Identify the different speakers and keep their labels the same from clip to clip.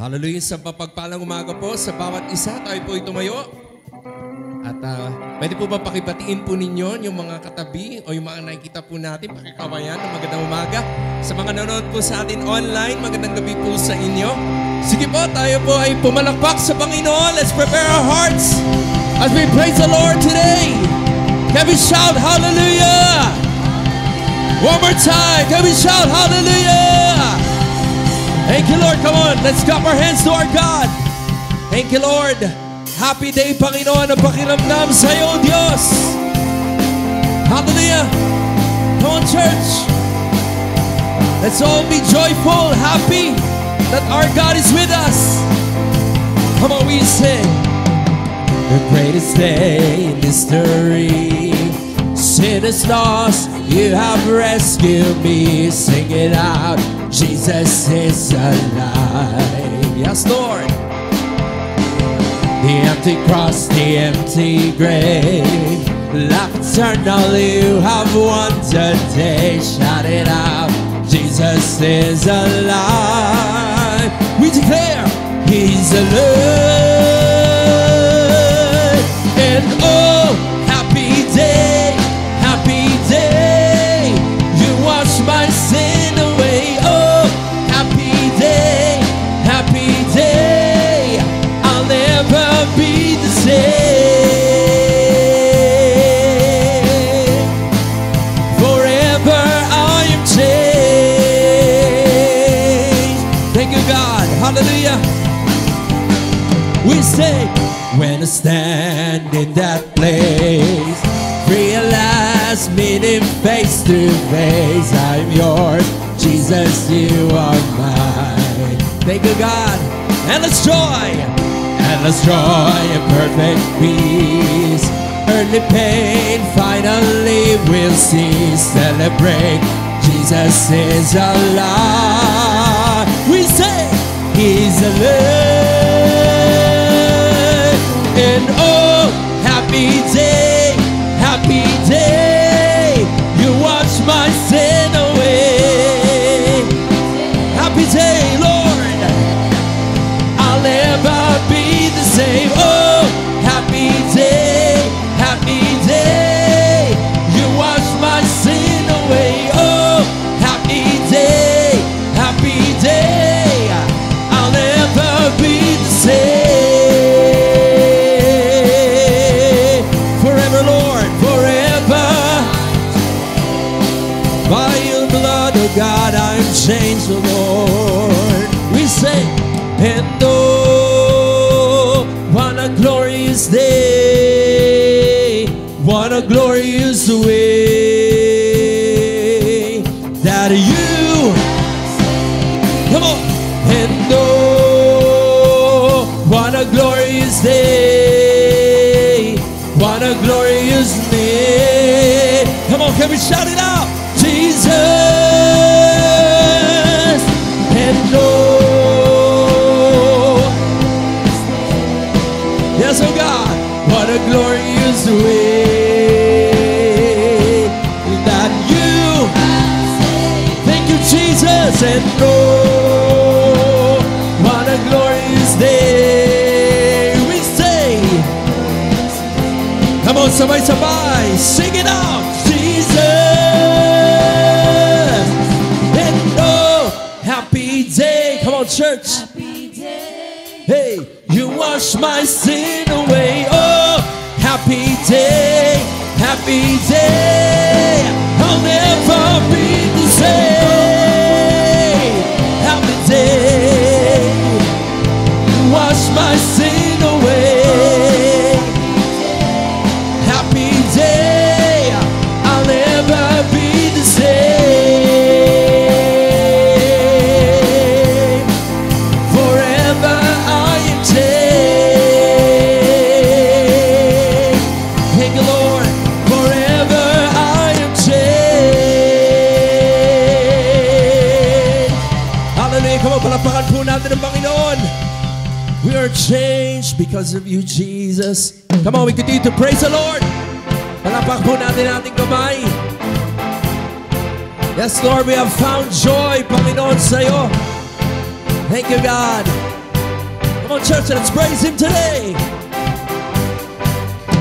Speaker 1: Hallelujah, sa papagpalang umaga po sa bawat isa, tayo po tumayo. At pwede po ba pakibatiin po ninyo yung mga katabi o yung mga nakikita po natin, pakikawayan ng magandang umaga. Sa mga nanonood po sa atin online, magandang gabi po sa inyo. Sige po, tayo po ay pumalakpak sa Panginoon. Let's prepare our hearts as we praise the Lord today. Can we shout hallelujah? One more time, can we shout hallelujah? Thank you, Lord. Come on, let's clap our hands to our God. Thank you, Lord. Happy day, Panginoon, ang pakiramdam sa iyo, Diyos. Hallelujah. Come on, church. Let's all be joyful, happy that our God is with us. Come on, we sing. The greatest day in history. Sin is lost, you have rescued me. Sing it out. Jesus is alive. Yes, Lord. The empty cross, the empty grave, life eternal, you have won today. Shout it out. Jesus is alive. We declare He's alive. And oh, happy day, happy day. You wash my sin away. Oh, happy day, happy day. I'll never be the same. Forever I am changed. Thank you, God. Hallelujah. We say, when I stand in that place, realize meaning face to face. I'm yours, Jesus, you are mine. Thank you, God. Endless joy and perfect peace. Earthly pain finally will cease. Celebrate, Jesus is alive. We say, He's alive. And oh, happy day, happy day. You wash my sin away. Happy day, Lord. I'll never be the same. Oh, happy day, happy day. You wash my sin away. Oh, happy day, happy day. I'll never be the same. Forever, Lord, forever. By your blood, oh God, I'm changed, oh Lord. We say, and oh, what a glorious day, what a glorious way that you, come on, and oh, what a glorious day, what a glorious day. Come on, can we shout it out? Jesus, and oh, yes, oh God, what a glorious way that you, thank you, Jesus, and oh, what a glorious day. We say, come on, sabay-sabay, sing it out, Jesus, and oh, Hey, you wash my sin away. Oh, happy day, happy day. I'll never be the same. Happy day, you wash my sin away. Happy day, I'll never be the same. Forever I am changed. Thank you, Lord. Forever I am changed. Hallelujah. Come on, palapakan po natin ang Panginoon. We are changed because of you, Jesus. Come on, we continue to praise the Lord. Palapak po natin ating kamay. Yes, Lord, we have found joy, Panginoon, sa'yo. Thank you, God. Come on, church, let's praise Him today.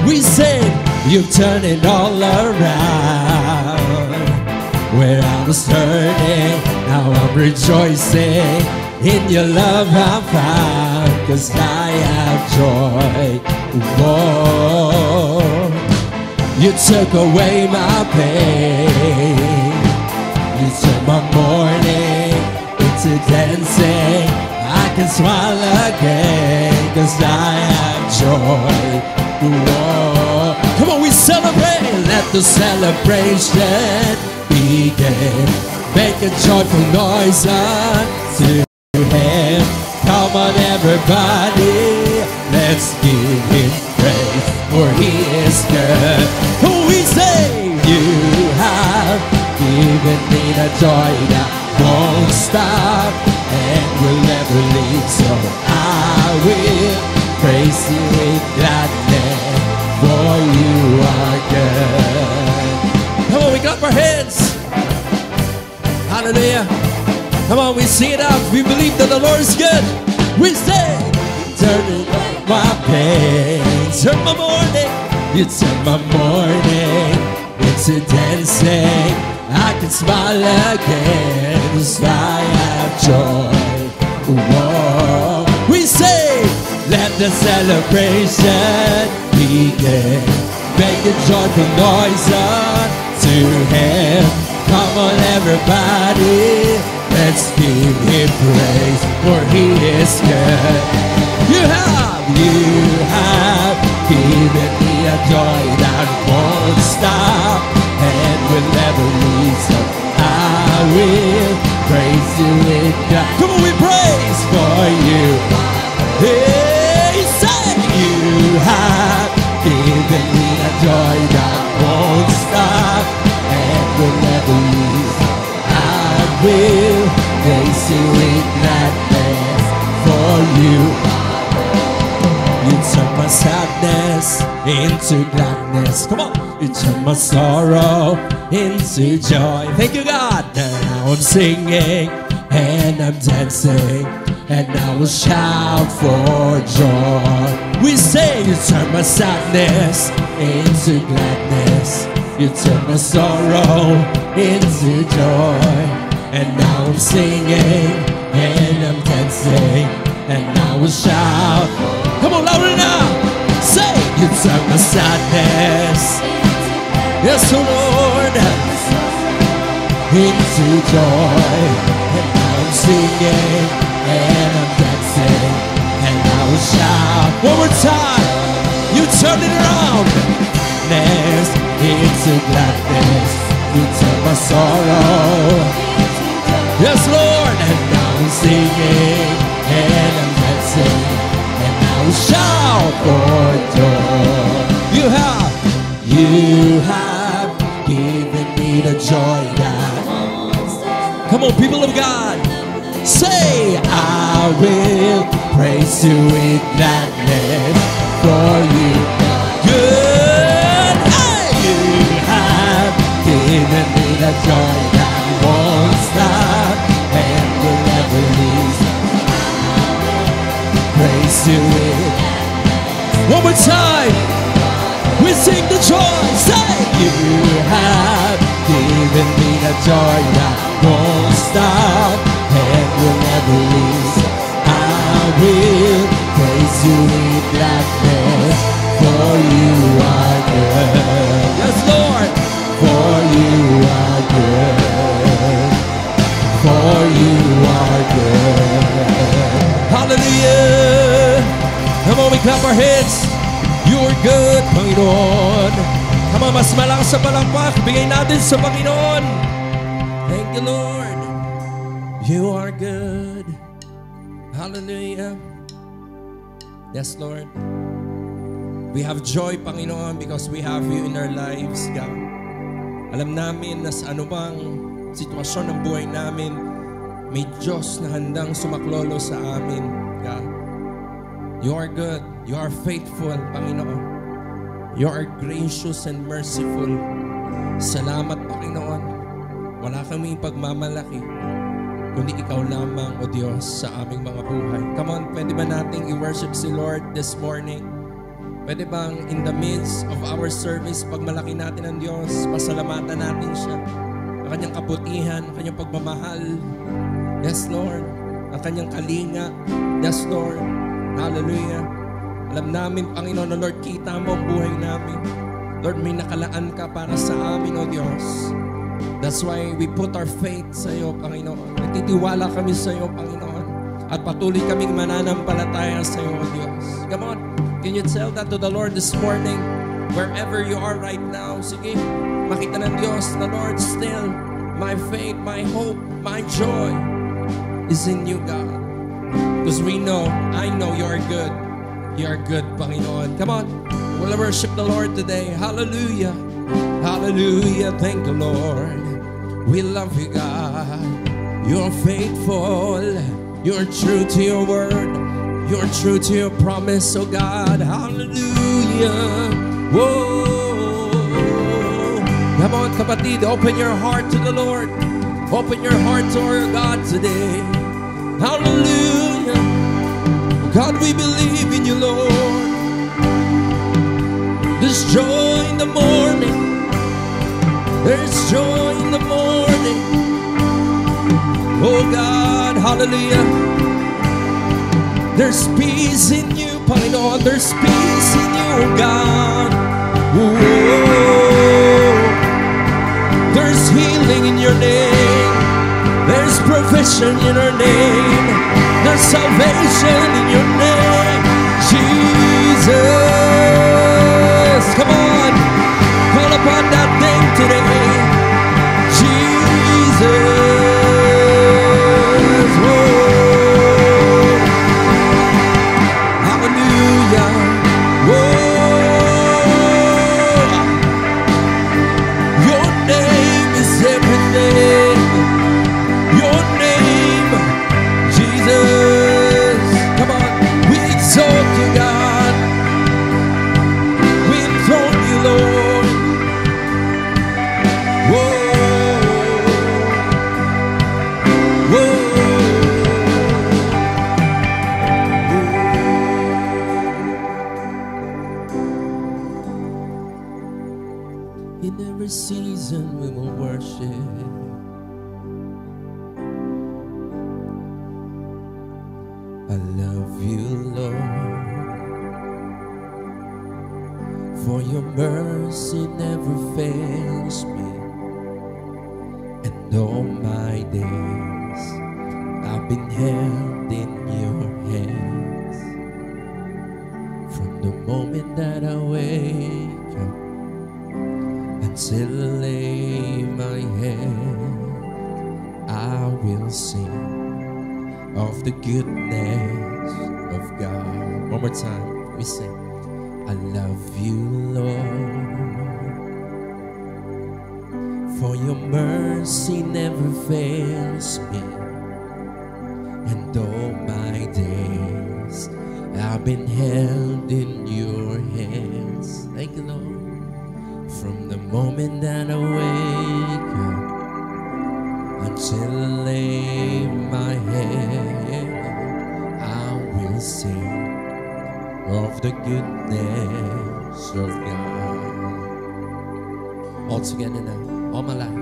Speaker 1: We sing, you've turned it all around. Where I was hurting, now I'm rejoicing. In your love I'm found, 'cause I have joy. Whoa. You took away my pain. You took my mourning into dancing. I can smile again, 'cause I have joy. Whoa. Come on, we celebrate. Let the celebration begin. Make a joyful noise unto Him. Come on, everybody, let's give Him praise, for He is good. Who we say, you have given me the joy that won't stop and will never leave. So I will praise You with gladness, for You are good. Come on, we clap our hands. Hallelujah. Come on, we sing it out. We believe that the Lord is good. We say, turn my pain, turn my mourning. You turn my mourning into dancing. I can smile again, 'cause I have joy. Whoa. We say, let the celebration begin. Make a joyful noise unto Him. Come on, everybody, let's give Him praise, for He is good. You have given me a joy that won't stop and will never leave. So I will praise You with God. Come on, we praise for You. Hey, say, You have given me a joy that won't stop and will never leave. I will praise You with gladness, for You. You turn my sadness into gladness. Come on. You turn my sorrow into joy. Thank You, God. Now I'm singing and I'm dancing, and I will shout for joy. We say, You turn my sadness into gladness. You turn my sorrow into joy. And now I'm singing and I'm dancing, and I will shout. Come on, louder now. Say, You turn my sadness, yes, oh Lord, into joy. And now I'm singing and I'm dancing, and I will shout. One more time. You turn it around. Yes, into gladness. You turn my sorrow. Yes, Lord. And now I'm singing and I'm dancing, and I will shout for joy. You have given me the joy that. Come on, people of God. Say, I will praise You with gladness, for You good. Hey! You have given me the joy that won't stop and will never leave. Praise You with. One more time. We sing the joy. Say, You have given me the joy that won't stop and will never leave. I will
Speaker 2: sweet gladness, for you are good.
Speaker 1: Yes, Lord.
Speaker 2: For you are good. For you are good.
Speaker 1: Hallelujah. Come on, we clap our hands. You are good, Panginoon. Come on, mas malakas sa palakpak. Bigay natin sa Panginoon. Thank you, Lord. You are good. Hallelujah. Yes, Lord. We have joy, Panginoon, because we have you in our lives, God. Alam namin na sa anumang sitwasyon ng buhay namin, may Diyos na handang sumaklolo sa amin, God. You are good. You are faithful, Panginoon. You are gracious and merciful. Salamat, Panginoon. Wala kaming pagmamalaki, kundi ikaw lamang, O Diyos, sa aming mga buhay. Come on, pwede ba nating i-worship si Lord this morning? Pwede bang in the midst of our service, pagmalaki natin ang Diyos, pasalamatan natin siya, ang kanyang kabutihan, ang kanyang pagmamahal. Yes, Lord. Ang kanyang kalinga. Yes, Lord. Hallelujah. Alam namin, Panginoon, na Lord, kita mo ang buhay namin. Lord, may nakalaan ka para sa amin, O Diyos. That's why we put our faith sa iyo, Panginoon. Nagtitiwala kami sa iyo, Panginoon. At patuloy kaming mananampalataya sa iyo, O Diyos. Come on, can you tell that to the Lord this morning? Wherever you are right now, sige, makita ng Diyos na, Lord, still, my faith, my hope, my joy is in you, God. Because we know, I know you are good. You are good, Panginoon. Come on, we'll worship the Lord today. Hallelujah. Hallelujah. Thank you, Lord. We love you, God. You're faithful. You're true to your word. You're true to your promise, oh God. Hallelujah. Whoa. Come on, kapatid, open your heart to the Lord. Open your heart to our God today. Hallelujah. God, we believe in you, Lord. There's joy in the morning. There's joy in the morning. Oh God, hallelujah. There's peace in you, Panginoon. There's peace in you, God. Whoa. There's healing in your name. There's provision in your name. There's salvation in your name, Jesus. Come on, call upon that name today, Jesus. Whoa. Hallelujah. Whoa. Your name is everything. Your name, Jesus. Come on, we exalt you, God. We enthrone you, Lord. Whoa. Whoa. In every season we will worship. I love you, Lord, for your mercy never fails me, and all my days I've been held in your hands. From the moment that I wake up until I lay my head, I will sing of the goodness of God. One more time, we sing. I love you, Lord, for your mercy never fails me, and all my days I've been held in your hands. Thank you, Lord. From the moment that I wake up until I lay my head, I will sing of the goodness of God. All together now, all my life.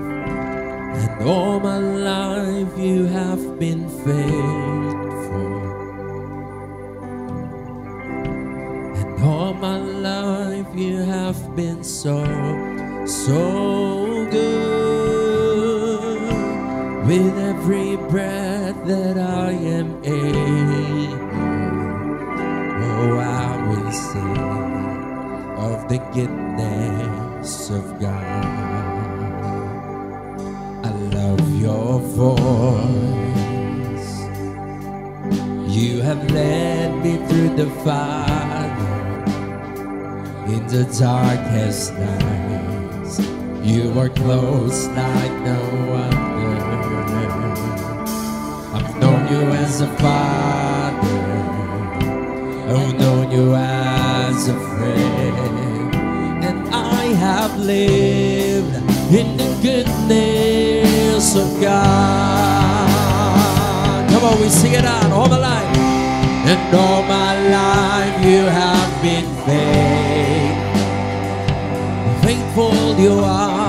Speaker 1: And all my life you have been faithful. all my life you have been so, so good. With every breath that I am able, oh, I will sing of the goodness of God. I love your voice. You have led me through the fire in the darkest nights. You are close like no other. I've known you as a father. I've known you as a friend. And I have lived in the goodness of God. Come on, we sing it out all my life. And all my life you have been faithful you are.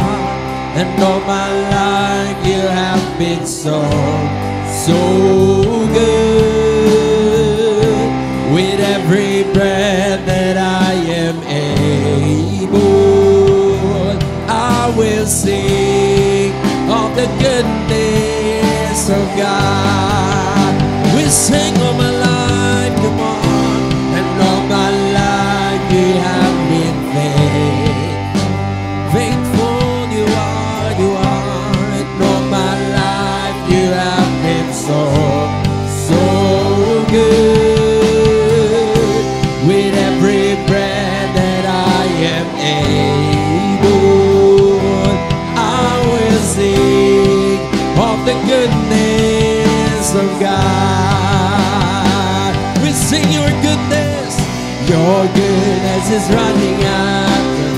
Speaker 1: And all my life you have been so, so good. With every breath that I am able, I will sing of the goodness of God. We sing all my life, come on. And all my life you have been faithful you are, you are. And all my life you have been so, so good. With every breath that I am able, I will sing of the goodness of God. We sing your goodness. Your goodness is running after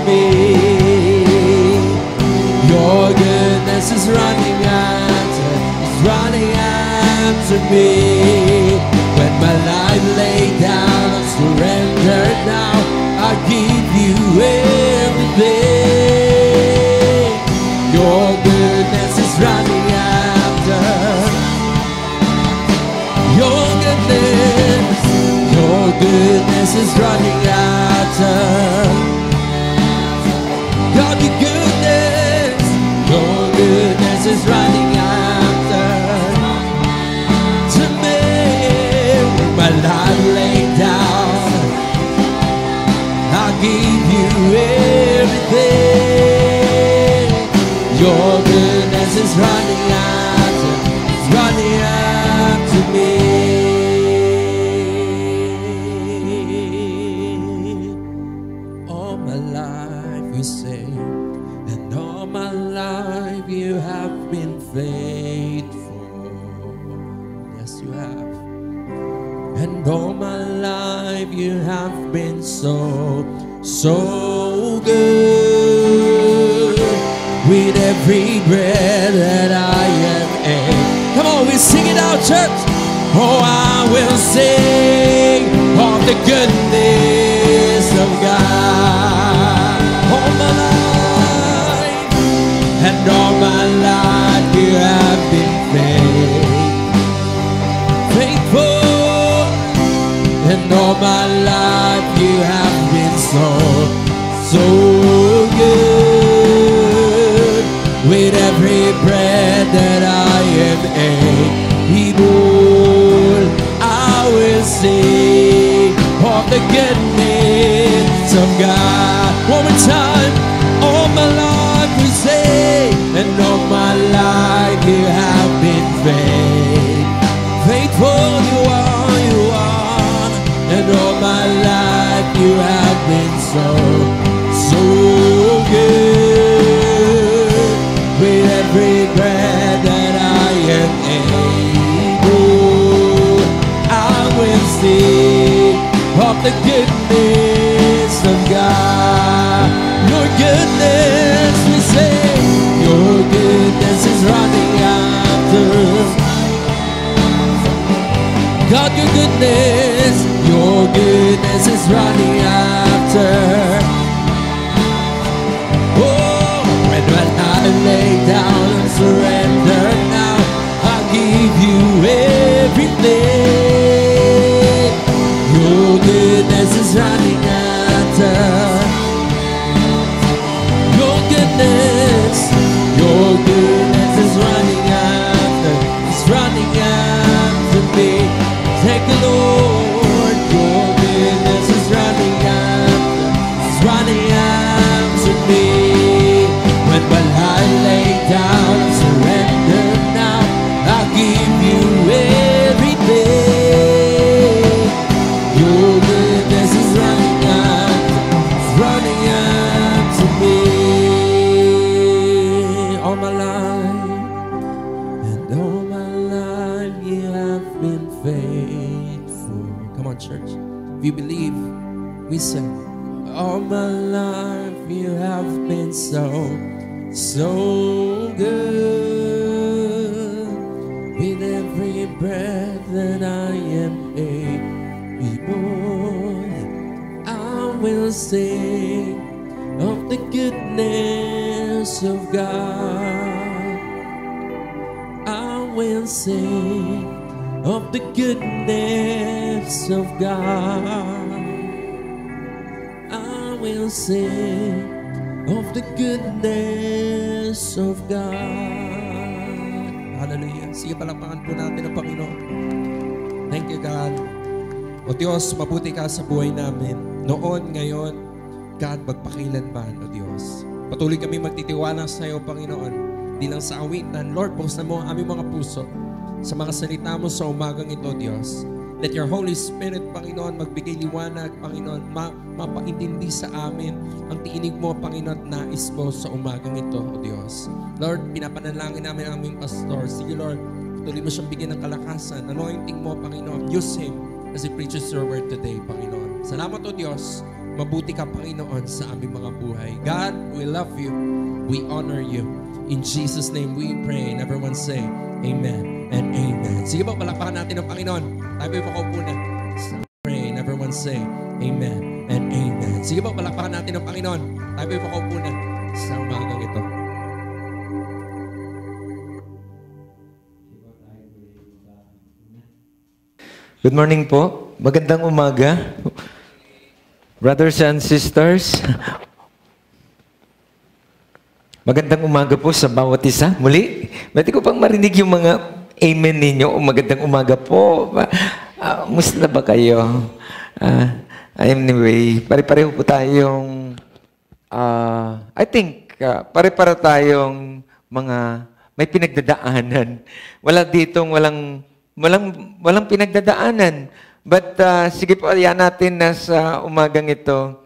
Speaker 1: me. Your goodness is running after me. When my life laid down, I surrender now. I give you everything. Your goodness is running after. Your goodness is running after. God, your goodness is running after to me. When my life laid down, I'll give you everything. Your goodness is running after me. All my life you say, and all my life you have been faithful. Yes, you have. And all my life you have been so, so good. With every breath that I am in. Come on, we sing it out, church. Oh, I will sing of the goodness of God. All my life, and all my life you have been faithful. And all my life you have been so, so good. With every breath that I am able, I will sing of the goodness of God. One more time. All my life we say, and all my life you have been faithful you are, you are. And all my life you have been so, so good. With every breath that I am able, I will sing of the goodness of God. Your goodness, we say, your goodness is running after. God, your goodness is running after. Oh, when I lay down and surrender now, I give you everything. Your faithful. Come on, church. If you believe, we say, all my life you have been so good. With every breath that I am able, I will sing of the goodness of God. I will sing of the goodness of God. I will sing of the goodness of God. Hallelujah. Sige, palakpakan po natin ang Panginoon. Thank you, God. O Diyos, mabuti ka sa buhay namin. Noon, ngayon, God, magpakilanman, O Diyos. Patuloy kami magtitiwala sa iyo, Panginoon. Di lang sa awitan. Lord, buksan mo ang aming mga puso sa mga salita mo sa umagang ito, Diyos. Let your Holy Spirit, Panginoon, magbigay liwanag, Panginoon, mapaintindi sa amin ang tiinig mo, Panginoon, at nais mo sa umagang ito, O Diyos. Lord, pinapanalangin namin ang aming pastor. Sige, Lord, tuloy mo siyang bigyan ng kalakasan. Anointing mo, Panginoon. Use him as he preaches your word today, Panginoon. Salamat, O Diyos. Mabuti ka, Panginoon, sa aming mga buhay. God, we love you. We honor you. In Jesus' name we pray. And everyone say, Amen and Amen. Sige po, palakpakan natin ang Panginoon. Tayo po makaupo na. Pray and everyone say, Amen and Amen. Sige po, palakpakan natin ang Panginoon. Tayo po makaupo na sa umagang ito.
Speaker 3: Good morning po. Magandang umaga. Brothers and sisters, magandang umaga po sa bawat isa. Muli, pwede ko pang marinig yung mga amen ninyo. Magandang umaga po. Musta ba kayo? Anyway, pare-pareho po tayong, I think, pare-para tayong mga may pinagdadaanan. Wala ditong walang pinagdadaanan. But sige po, yan natin na sa umagang ito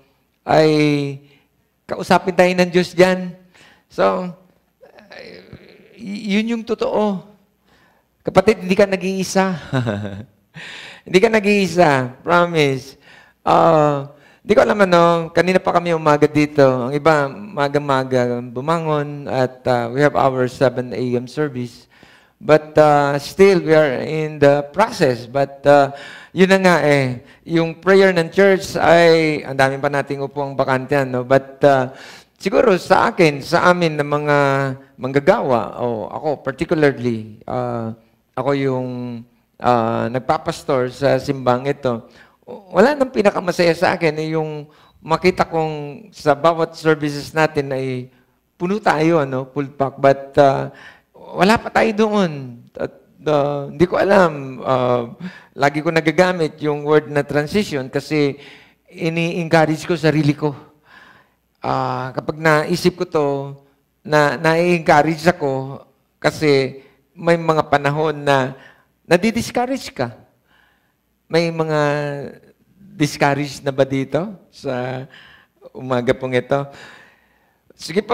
Speaker 3: ay kausapin tayo ng Diyos dyan. So, yun yung totoo. Kapatid, hindi ka nag-iisa. Hindi ka nag-iisa. Promise. Hindi ko alam kanina pa kami umaga dito. Ang iba, maga-maga bumangon at we have our 7 a.m. service. But still, we are in the process. But yun na nga yung prayer ng church ay, ang dami pa nating upuang bakante, no? But siguro sa akin, sa amin na mga manggagawa, ako particularly, ako yung nagpapastor sa simbang ito. Wala nang pinakamasaya sa akin yung makita kong sa bawat services natin ay puno tayo, full pack. But wala pa tayo doon. At hindi ko alam. Lagi ko nagagamit yung word na transition kasi ini-encourage ko sarili ko. Kapag naisip ko to, na-encourage ako kasi may mga panahon na nadi-discourage ka. May mga discouraged na ba dito sa umaga pong ito? Sige po,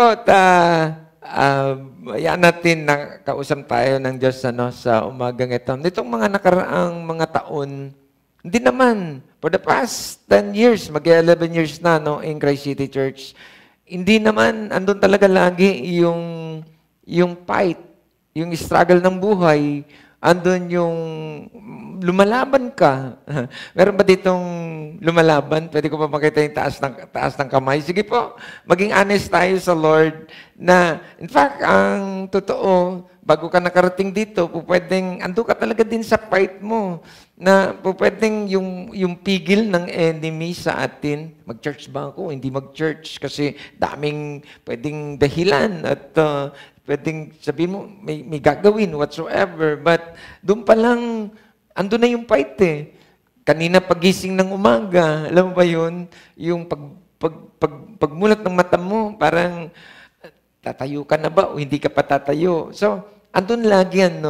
Speaker 3: yan natin na kausap tayo ng Diyos sa umagang ito. Nitong mga nakaraang mga taon, hindi naman, for the past 10 years, mag-11 years na in Christ City Church, hindi naman, andun talaga lagi yung fight, yung struggle ng buhay, andun yung lumalaban ka. Meron ba ditong lumalaban? Pwede ko pa makita yung taas ng kamay? Sige po, maging honest tayo sa Lord na, in fact, ang totoo, bago ka nakarating dito, pwedeng, ando ka talaga din sa fight mo, na pwedeng yung pigil ng enemy sa atin, mag-church ba ako? Hindi mag-church kasi daming pwedeng dahilan at pwedeng sabihin mo, may gagawin, whatsoever. But doon pa lang, ando na yung fight Kanina pagising ng umaga, alam mo ba yun? Yung pagmulat ng mata mo, parang tatayo ka na ba o hindi ka pa tatayo? So, andun lagi yan,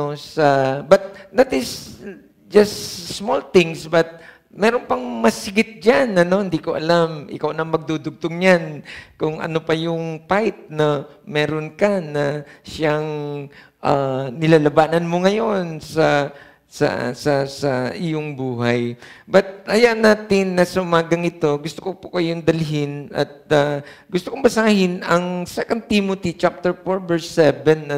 Speaker 3: but that is just small things, but meron pang masigit dyan, hindi ko alam. Ikaw na magdudugtong yan kung ano pa yung fight na meron ka na siyang nilalabanan mo ngayon sa sa iyong buhay. But ayan natin na sa umagang ito, gusto ko po kayong dalhin at gusto kong basahin ang 2 Timothy chapter 4 verse 7,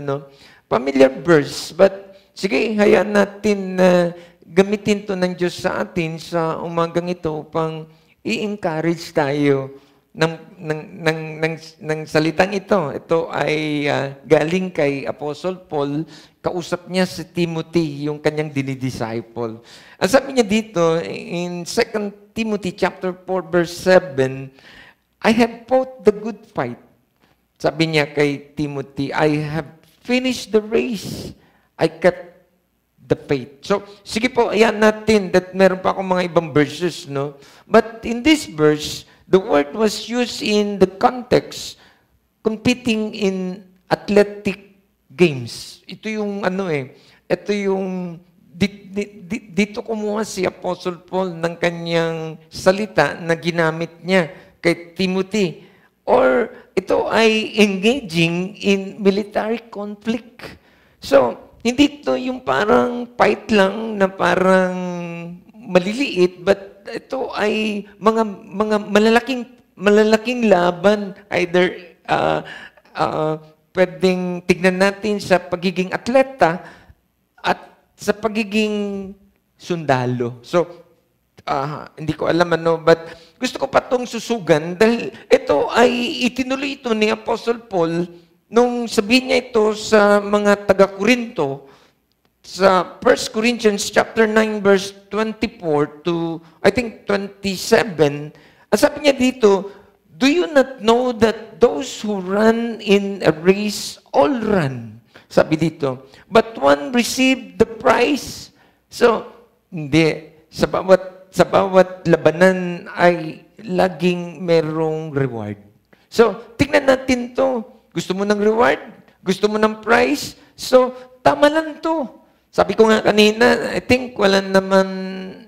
Speaker 3: familiar verse, but sige, hayaan natin na gamitin to ng Diyos sa atin sa umagang ito upang i-encourage tayo ng salitang ito. Ito ay galing kay Apostle Paul. Kausap niya si Timothy, yung kanyang dinidisciple. Ang sabi niya dito, in 2 Timothy chapter 4 verse 7, I have fought the good fight. Sabi niya kay Timothy, I have finished the race. I kept the faith. So, sige po, ayan natin that meron pa akong mga ibang verses, no? But in this verse, the word was used in the context competing in athletic games. Ito yung ito yung dito kumuha si Apostle Paul ng kanyang salita na ginamit niya kay Timothy. Or ito ay engaging in military conflict. So, hindi ito yung parang fight lang na parang maliliit, but ito ay mga malalaking laban, either pwedeng tignan natin sa pagiging atleta at sa pagiging sundalo. So, hindi ko alam but gusto ko pa itong susugan dahil ito ay itinuloy ito ni Apostle Paul nung sabihin niya ito sa mga taga-Korinto sa 1 Corinthians chapter 9 verse 24 to I think 27. Ang sabi niya dito, do you not know that those who run in a race all run? Sabi dito, but one received the prize. So, hindi. Sa bawat labanan ay laging merong reward. So, tingnan natin to. Gusto mo ng reward? Gusto mo ng prize? So, tama lang to. Sabi ko nga kanina, I think wala naman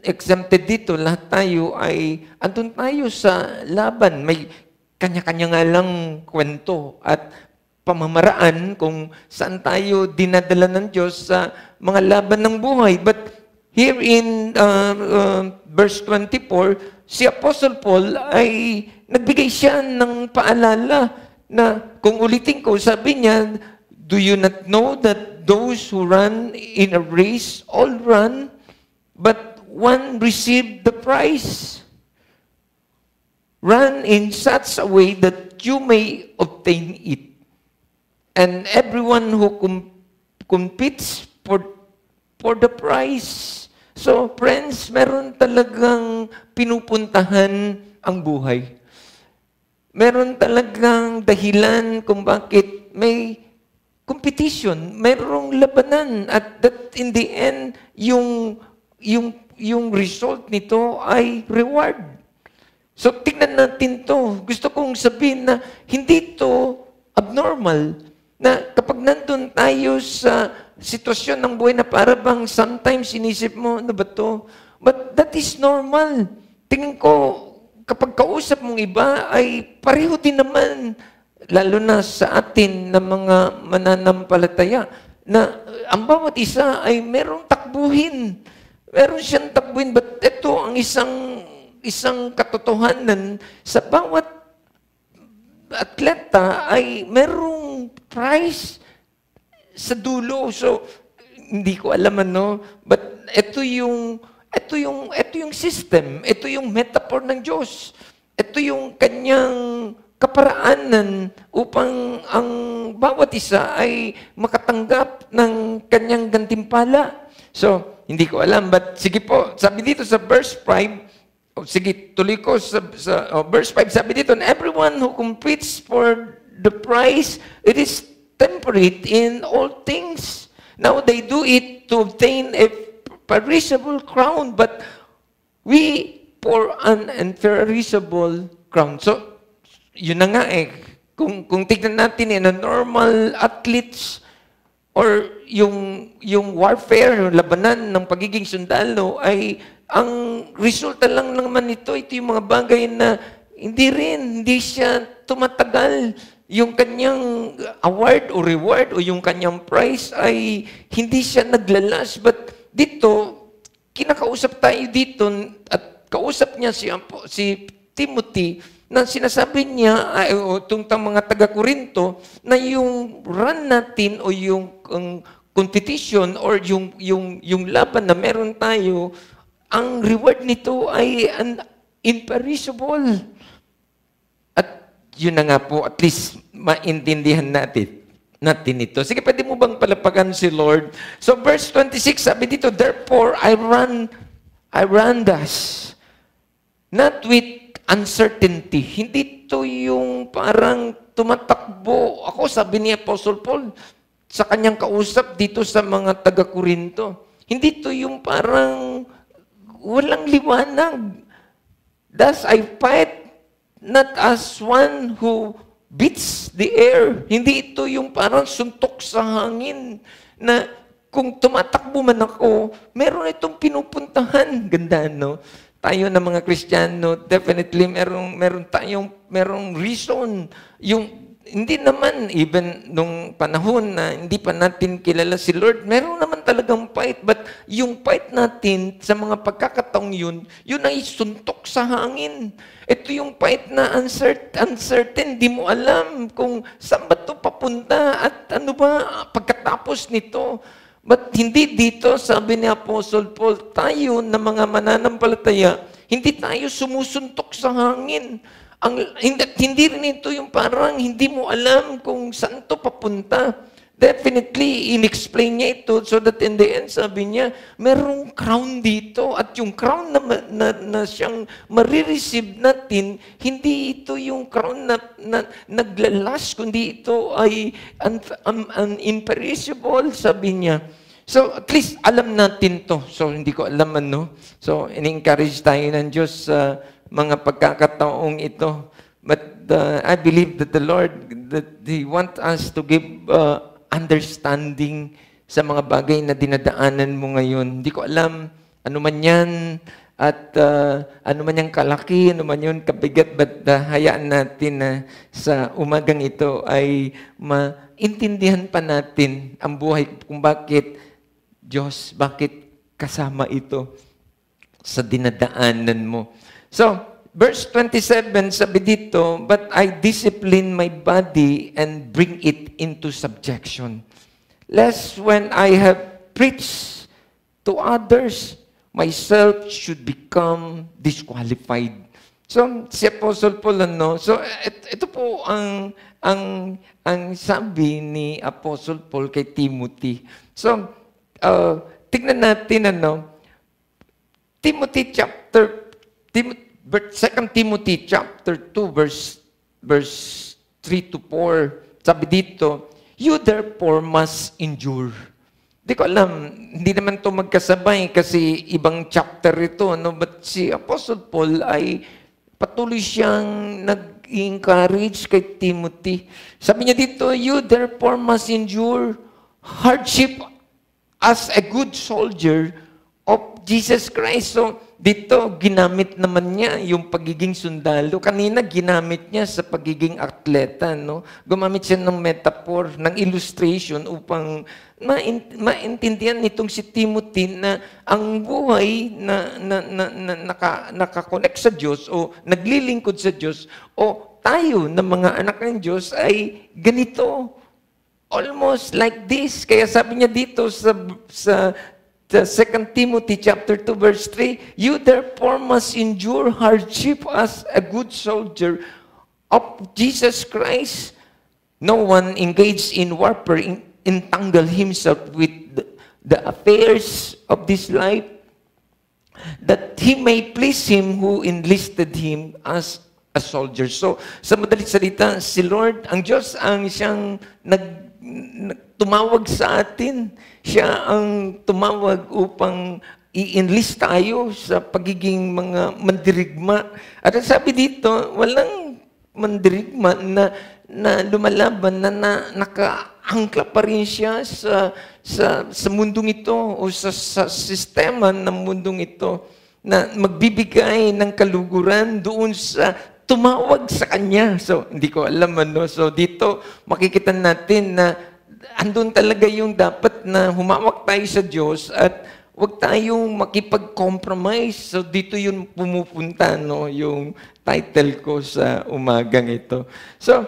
Speaker 3: exempted dito. Lahat tayo ay, andun tayo sa laban. May kanya-kanya nga lang kwento at pamamaraan kung saan tayo dinadala ng Diyos sa mga laban ng buhay. But here in verse 24, si Apostle Paul ay nagbigay siya ng paalala na kung ulitin ko, sabi niya, do you not know that those who run in a race all run, but one received the prize? Run in such a way that you may obtain it. And everyone who competes for the prize. So, friends, meron talagang pinupuntahan ang buhay. Meron talagang dahilan kung bakit may competition, merong labanan, at that in the end, yung result nito ay reward. So, tingnan natin to. Gusto kong sabihin na hindi to abnormal, na kapag nandun tayo sa sitwasyon ng buhay na para bang sometimes inisip mo, ano ba to? But that is normal. Tingin ko, kapag kausap mong iba, ay pareho din naman, lalo na sa atin na mga mananampalataya, na ang bawat isa ay merong takbuhin. Meron siyang takbuhin, but ito ang isang katotohanan sa bawat atleta ay merong prize sa dulo. So, hindi ko alam but ito yung system, ito yung metaphor ng Diyos. Ito yung kanyang kaparaanan upang ang bawat isa ay makatanggap ng kanyang gantimpala. So, hindi ko alam, but sige po, sabi dito sa verse 5, sige, tuloy ko sa verse 5, sabi dito, and everyone who competes for the prize, it is temperate in all things. Now they do it to obtain a perishable crown, but we for an imperishable crown. So, yun na nga Kung tignan natin in a normal athletes or yung warfare, yung labanan ng pagiging sundalo ay ang resulta lang naman ito yung mga bagay na hindi siya tumatagal. Yung kanyang award o reward o yung kanyang prize ay hindi siya naglalas. But dito, kinakausap tayo dito at kausap niya si Timothy na sinasabi niya, itong mga taga-Korinto, na yung run natin o yung competition or yung laban na meron tayo, ang reward nito ay imperishable. At yun na nga po, at least maintindihan natin ito. Sige, pwede mo bang palapagan si Lord? So verse 26, sabi dito, therefore I run thus, not with uncertainty. Hindi ito yung parang tumatakbo. Ako, sabi ni Apostle Paul, sa kanyang kausap dito sa mga taga-Korinto, hindi ito yung parang walang liwanag. Thus I fight not as one who beats the air. Hindi ito yung parang suntok sa hangin na kung tumatakbo man ako, meron itong pinupuntahan. Ganda, no? Tayo na mga Kristiyano, definitely merong reason. Hindi naman, even nung panahon na hindi pa natin kilala si Lord, meron naman talagang fight. But yung fight natin sa mga pagkakataong yun ay suntok sa hangin. Ito yung fight na uncertain. Di mo alam kung saan ba ito papunta at ano ba pagkatapos nito. But hindi dito, sabi ni Apostle Paul, tayo na mga mananampalataya, hindi tayo sumusuntok sa hangin. Hindi rin ito yung parang hindi mo alam kung saan ito papunta. Definitely, in-explain niya ito so that in the end, sabi niya, merong crown dito at yung crown na siyang marireceive natin, hindi ito yung crown na naglalas, kundi ito ay imperishable, sabi niya. So, at least alam natin to. So, hindi ko alam ano. So, in-encourage tayo ng Diyos sa mga pagkakataong ito. But I believe that the Lord, that He wants us to give understanding sa mga bagay na dinadaanan mo ngayon. Hindi ko alam ano man yan at ano man yung kalaki, ano man yun kabigat, but hayaan natin na sa umagang ito ay maintindihan pa natin ang buhay kung bakit Diyos, bakit kasama ito sa dinadaanan mo. So, verse 27, sabi dito, but I discipline my body and bring it into subjection, lest when I have preached to others, myself should become disqualified. So, si Apostle Paul, so ito po ang sabi ni Apostle Paul kay Timothy. So, tignan natin, 2 Timothy chapter 2, verse 3 to 4, sabi dito, you therefore must endure. Di ko alam, hindi naman ito magkasabay kasi ibang chapter ito, but si Apostle Paul ay patuloy siyang nag-encourage kay Timothy. Sabi niya dito, you therefore must endure hardship as a good soldier of Jesus Christ. So, dito, ginamit naman niya yung pagiging sundalo. Kanina, ginamit niya sa pagiging atleta, Gumamit siya ng metaphor, ng illustration upang maintindihan nitong si Timothy na ang buhay na nakakonect sa Diyos o naglilingkod sa Diyos o tayo na mga anak ng Diyos ay ganito. Almost like this. Kaya sabi niya dito sa 2 Timothy chapter 2 verse 3, you therefore must endure hardship as a good soldier of Jesus Christ. No one engaged in warfare entangle himself with the affairs of this life, that he may please him who enlisted him as a soldier. So, sa madaling salita, si Lord, ang Diyos, ang siyang tumawag sa atin. Siya ang tumawag upang i-enlist tayo sa pagiging mga mandirigma. At sabi dito, walang mandirigma na lumalaban na nakaangkla pa rin siya sa mundong ito o sa sistema ng mundong ito na magbibigay ng kaluguran doon sa tumawag sa Kanya. So, hindi ko alam So, dito, makikita natin na andun talaga yung dapat na humawak tayo sa Diyos at Huwag tayong makipag-compromise. So dito yun pumupunta, no, yung title ko sa umagang ito. So,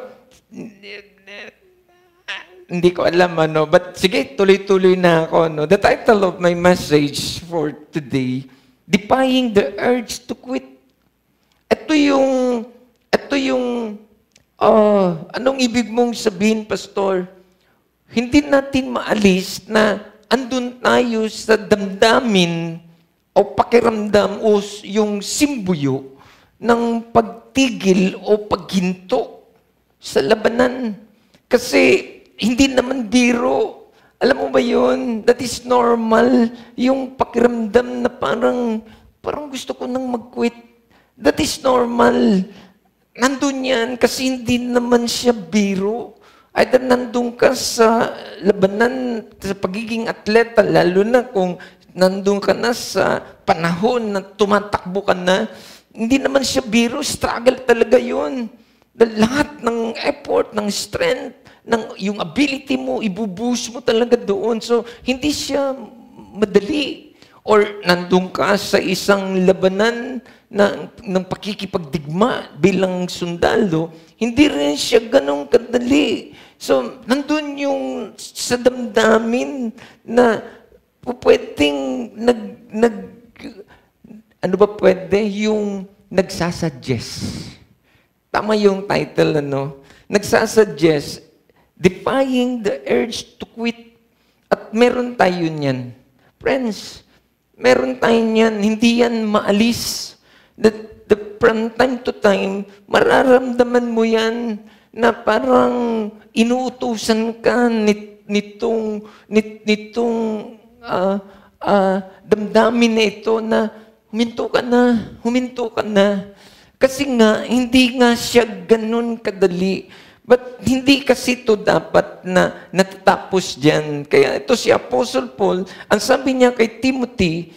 Speaker 3: hindi ko alam, but sige, tuloy-tuloy na ako. No? The title of my message for today, Defying the Urge to Quit. Ito yung, anong ibig mong sabihin, Pastor? Hindi natin maalis na andun tayo sa damdamin o pakiramdam o yung simbuyo ng pagtigil o paghinto sa labanan. Kasi hindi naman biro. Alam mo ba yun? That is normal. Yung pakiramdam na parang gusto ko nang mag-quit. That is normal. Nandun yan kasi hindi naman siya biro. Either nandun ka sa labanan, sa pagiging atleta, lalo na kung nandun ka na sa panahon na tumatakbo ka na, hindi naman siya biro, struggle talaga yun. Lahat ng effort, ng strength, yung ability mo, ibubuhos mo talaga doon. So, hindi siya madali. Or nandun ka sa isang labanan ng pakikipagdigma bilang sundalo, hindi rin siya ganong kadali. So, nandun yung sa damdamin na pwedeng ano ba pwede? Yung nagsasuggest. Tama yung title, Nagsasuggest, Defying the Urge to Quit. At meron tayo niyan. Friends, meron tayo niyan. Hindi yan maalis. From time to time, mararamdaman mo yan na parang inuutusan ka nitong damdamin na ito na huminto ka na. Kasi nga, hindi nga siya ganun kadali. But hindi kasi ito dapat na natatapos dyan. Kaya ito si Apostle Paul, ang sabi niya kay Timothy,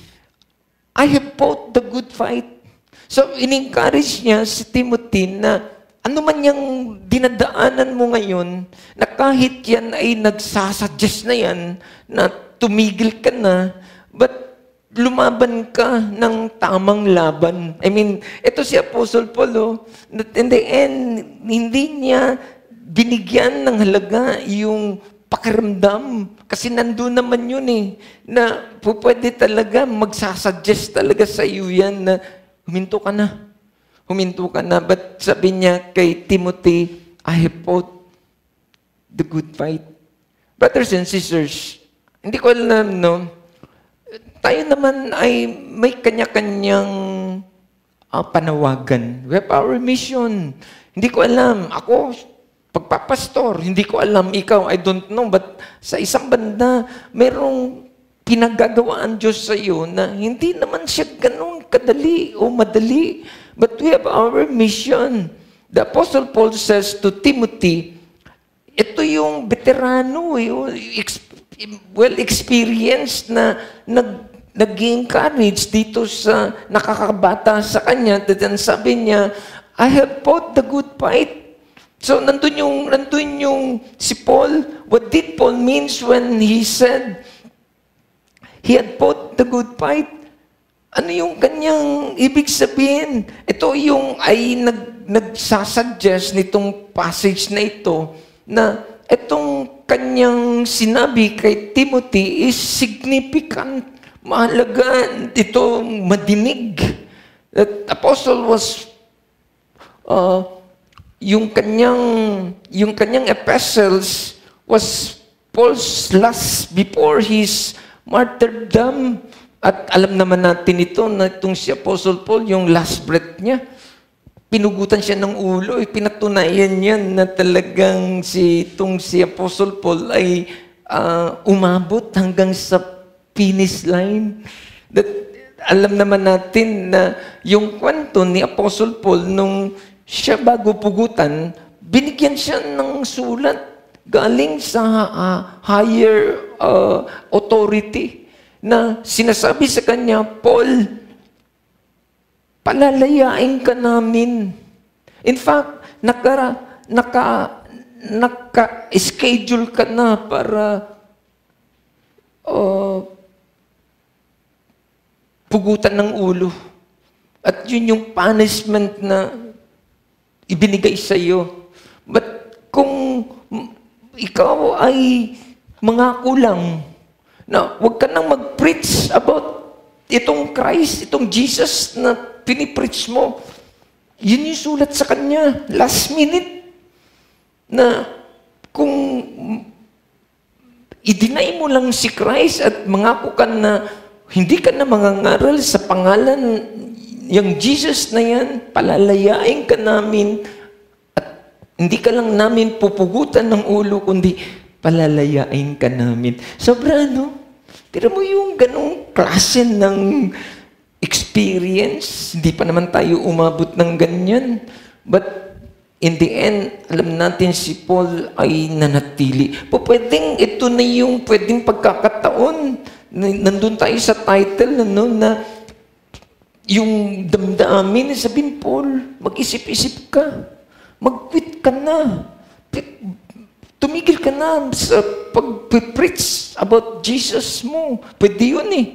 Speaker 3: I have fought the good fight. So, in-encourage niya si Timothy na ano man yung dinadaanan mo ngayon, na kahit yan ay nagsasuggest na yan, na tumigil ka na, but lumaban ka ng tamang laban. I mean, ito si Apostle Paul, that in the end, hindi niya binigyan ng halaga yung pakiramdam. Kasi nandun naman yun na pwede talaga magsasuggest talaga sa iyo yan na huminto ka na. But sabi niya kay Timothy, I have fought the good fight. Brothers and sisters, hindi ko alam, tayo naman ay may kanya-kanyang panawagan. We have our mission. Hindi ko alam. Ako, pagpapastor, hindi ko alam. Ikaw, I don't know. But sa isang banda, merong pinagagawaan Diyos sa iyo na hindi naman siya ganun kadali o madali. But we have our mission. The Apostle Paul says to Timothy, ito yung veterano, well-experienced na nag-encourage dito sa nakakabata sa kanya. Then sabi niya, I have fought the good fight. So, nandun yung si Paul. What did Paul means when he said, he had fought the good fight? Ano yung kanyang ibig sabihin? Ito yung ay nagsasuggest nitong passage na ito na itong kanyang sinabi kay Timothy is significant. Mahalaga itong madinig. That apostle was yung kanyang epistles was Paul's last before his martyrdom. At alam naman natin ito na itong si Apostle Paul, yung last breath niya, pinugutan siya ng ulo, pinatunayan niya na talagang si Apostle Paul ay umabot hanggang sa finish line. That, alam naman natin na yung kwento ni Apostle Paul nung siya bago pugutan, binigyan siya ng sulat galing sa higher authority na sinasabi sa kanya, Paul, palalayain ka namin. In fact, naka-schedule ka na para pugutan ng ulo. At yun yung punishment na ibinigay sa iyo. But kung ikaw ay mangako lang na huwag ka nang mag-preach about itong Christ, itong Jesus na pinipreach mo, yun yung sulat sa kanya, last minute, na kung i-deny mo lang si Christ at mangako ka na hindi ka na mangangaral sa pangalan yung Jesus na yan, palalayain ka namin at hindi ka lang namin pupugutan ng ulo, kundi palalayain ka namin. Sobra, no? Tira mo yung ganong klase ng experience. Hindi pa naman tayo umabot ng ganyan. But in the end, alam natin si Paul ay nanatili. Pwedeng ito na yung pwedeng pagkakataon. Nandun tayo sa title na yung damdamin, sabihin, Paul, mag-isip-isip ka. Mag-quit ka na. Tumigil ka na sa pag-preach about Jesus mo. Pwede yun eh.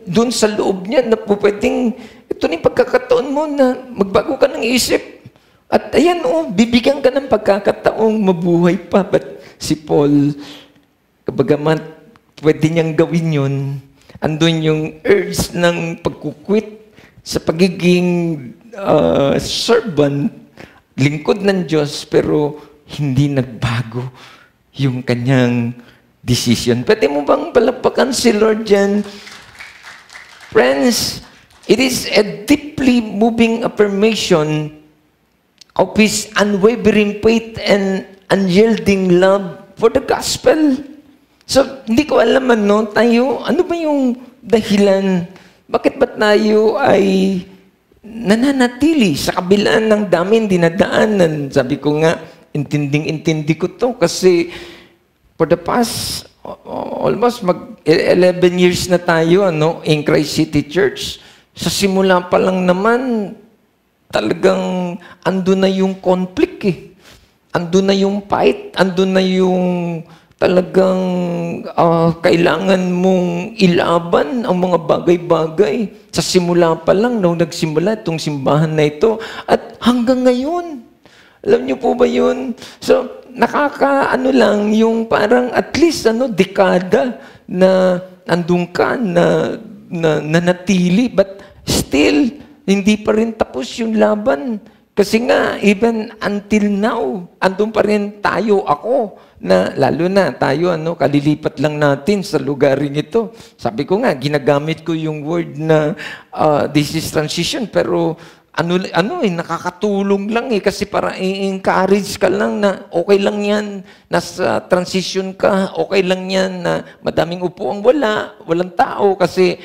Speaker 3: Doon sa loob niya, na pwedeng, ito na yung pagkakataon mo na magbago ka ng isip. At ayan, bibigyan ka ng pagkakataong mabuhay pa. But si Paul, kabagaman, pwede niyang gawin yun. Andun yung urge ng pagkukwit sa pagiging servant, lingkod ng Diyos, pero hindi nagbago yung kanyang decision. Pwede mo bang palakpakan si Lord dyan? Friends, it is a deeply moving affirmation of His unwavering faith and unyielding love for the gospel. So, hindi ko alam tayo, ano ba yung dahilan? Bakit ba tayo ay nananatili sa kabila ng daming dinadaanan? Sabi ko nga, intinding-intindi ko to kasi for the past almost 11 years na tayo in Christ City Church. Sa simula pa lang naman, talagang ando na yung conflict eh. Ando na yung fight, ando na yung talagang kailangan mong ilaban ang mga bagay-bagay. Sa simula pa lang, nung nagsimula itong simbahan na ito, at hanggang ngayon. Alam niyo po ba yun? So, lang, yung parang at least dekada na andun ka, na nanatili, but still, hindi pa rin tapos yung laban. Kasi nga, even until now, andun pa rin tayo, ako, na lalo na tayo, kalilipat lang natin sa lugaring ito. Sabi ko nga, ginagamit ko yung word na this is transition, pero nakakatulong lang kasi para i-encourage ka lang na okay lang yan, nasa transition ka, okay lang yan na madaming upuang walang tao kasi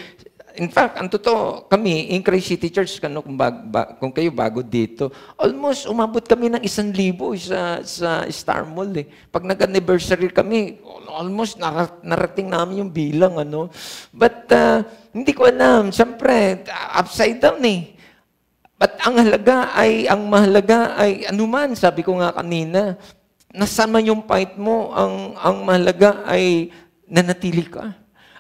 Speaker 3: in fact, ang totoo, kami, in Christ City Church, kung kayo bago dito, almost umabot kami ng 1,000 sa Star Mall eh. Pag nag-anniversary kami, almost narating namin yung bilang, But, hindi ko alam, siyempre, upside down eh. But ang mahalaga ay anuman, sabi ko nga kanina, nasama yung fight mo, ang mahalaga ay nanatili ka.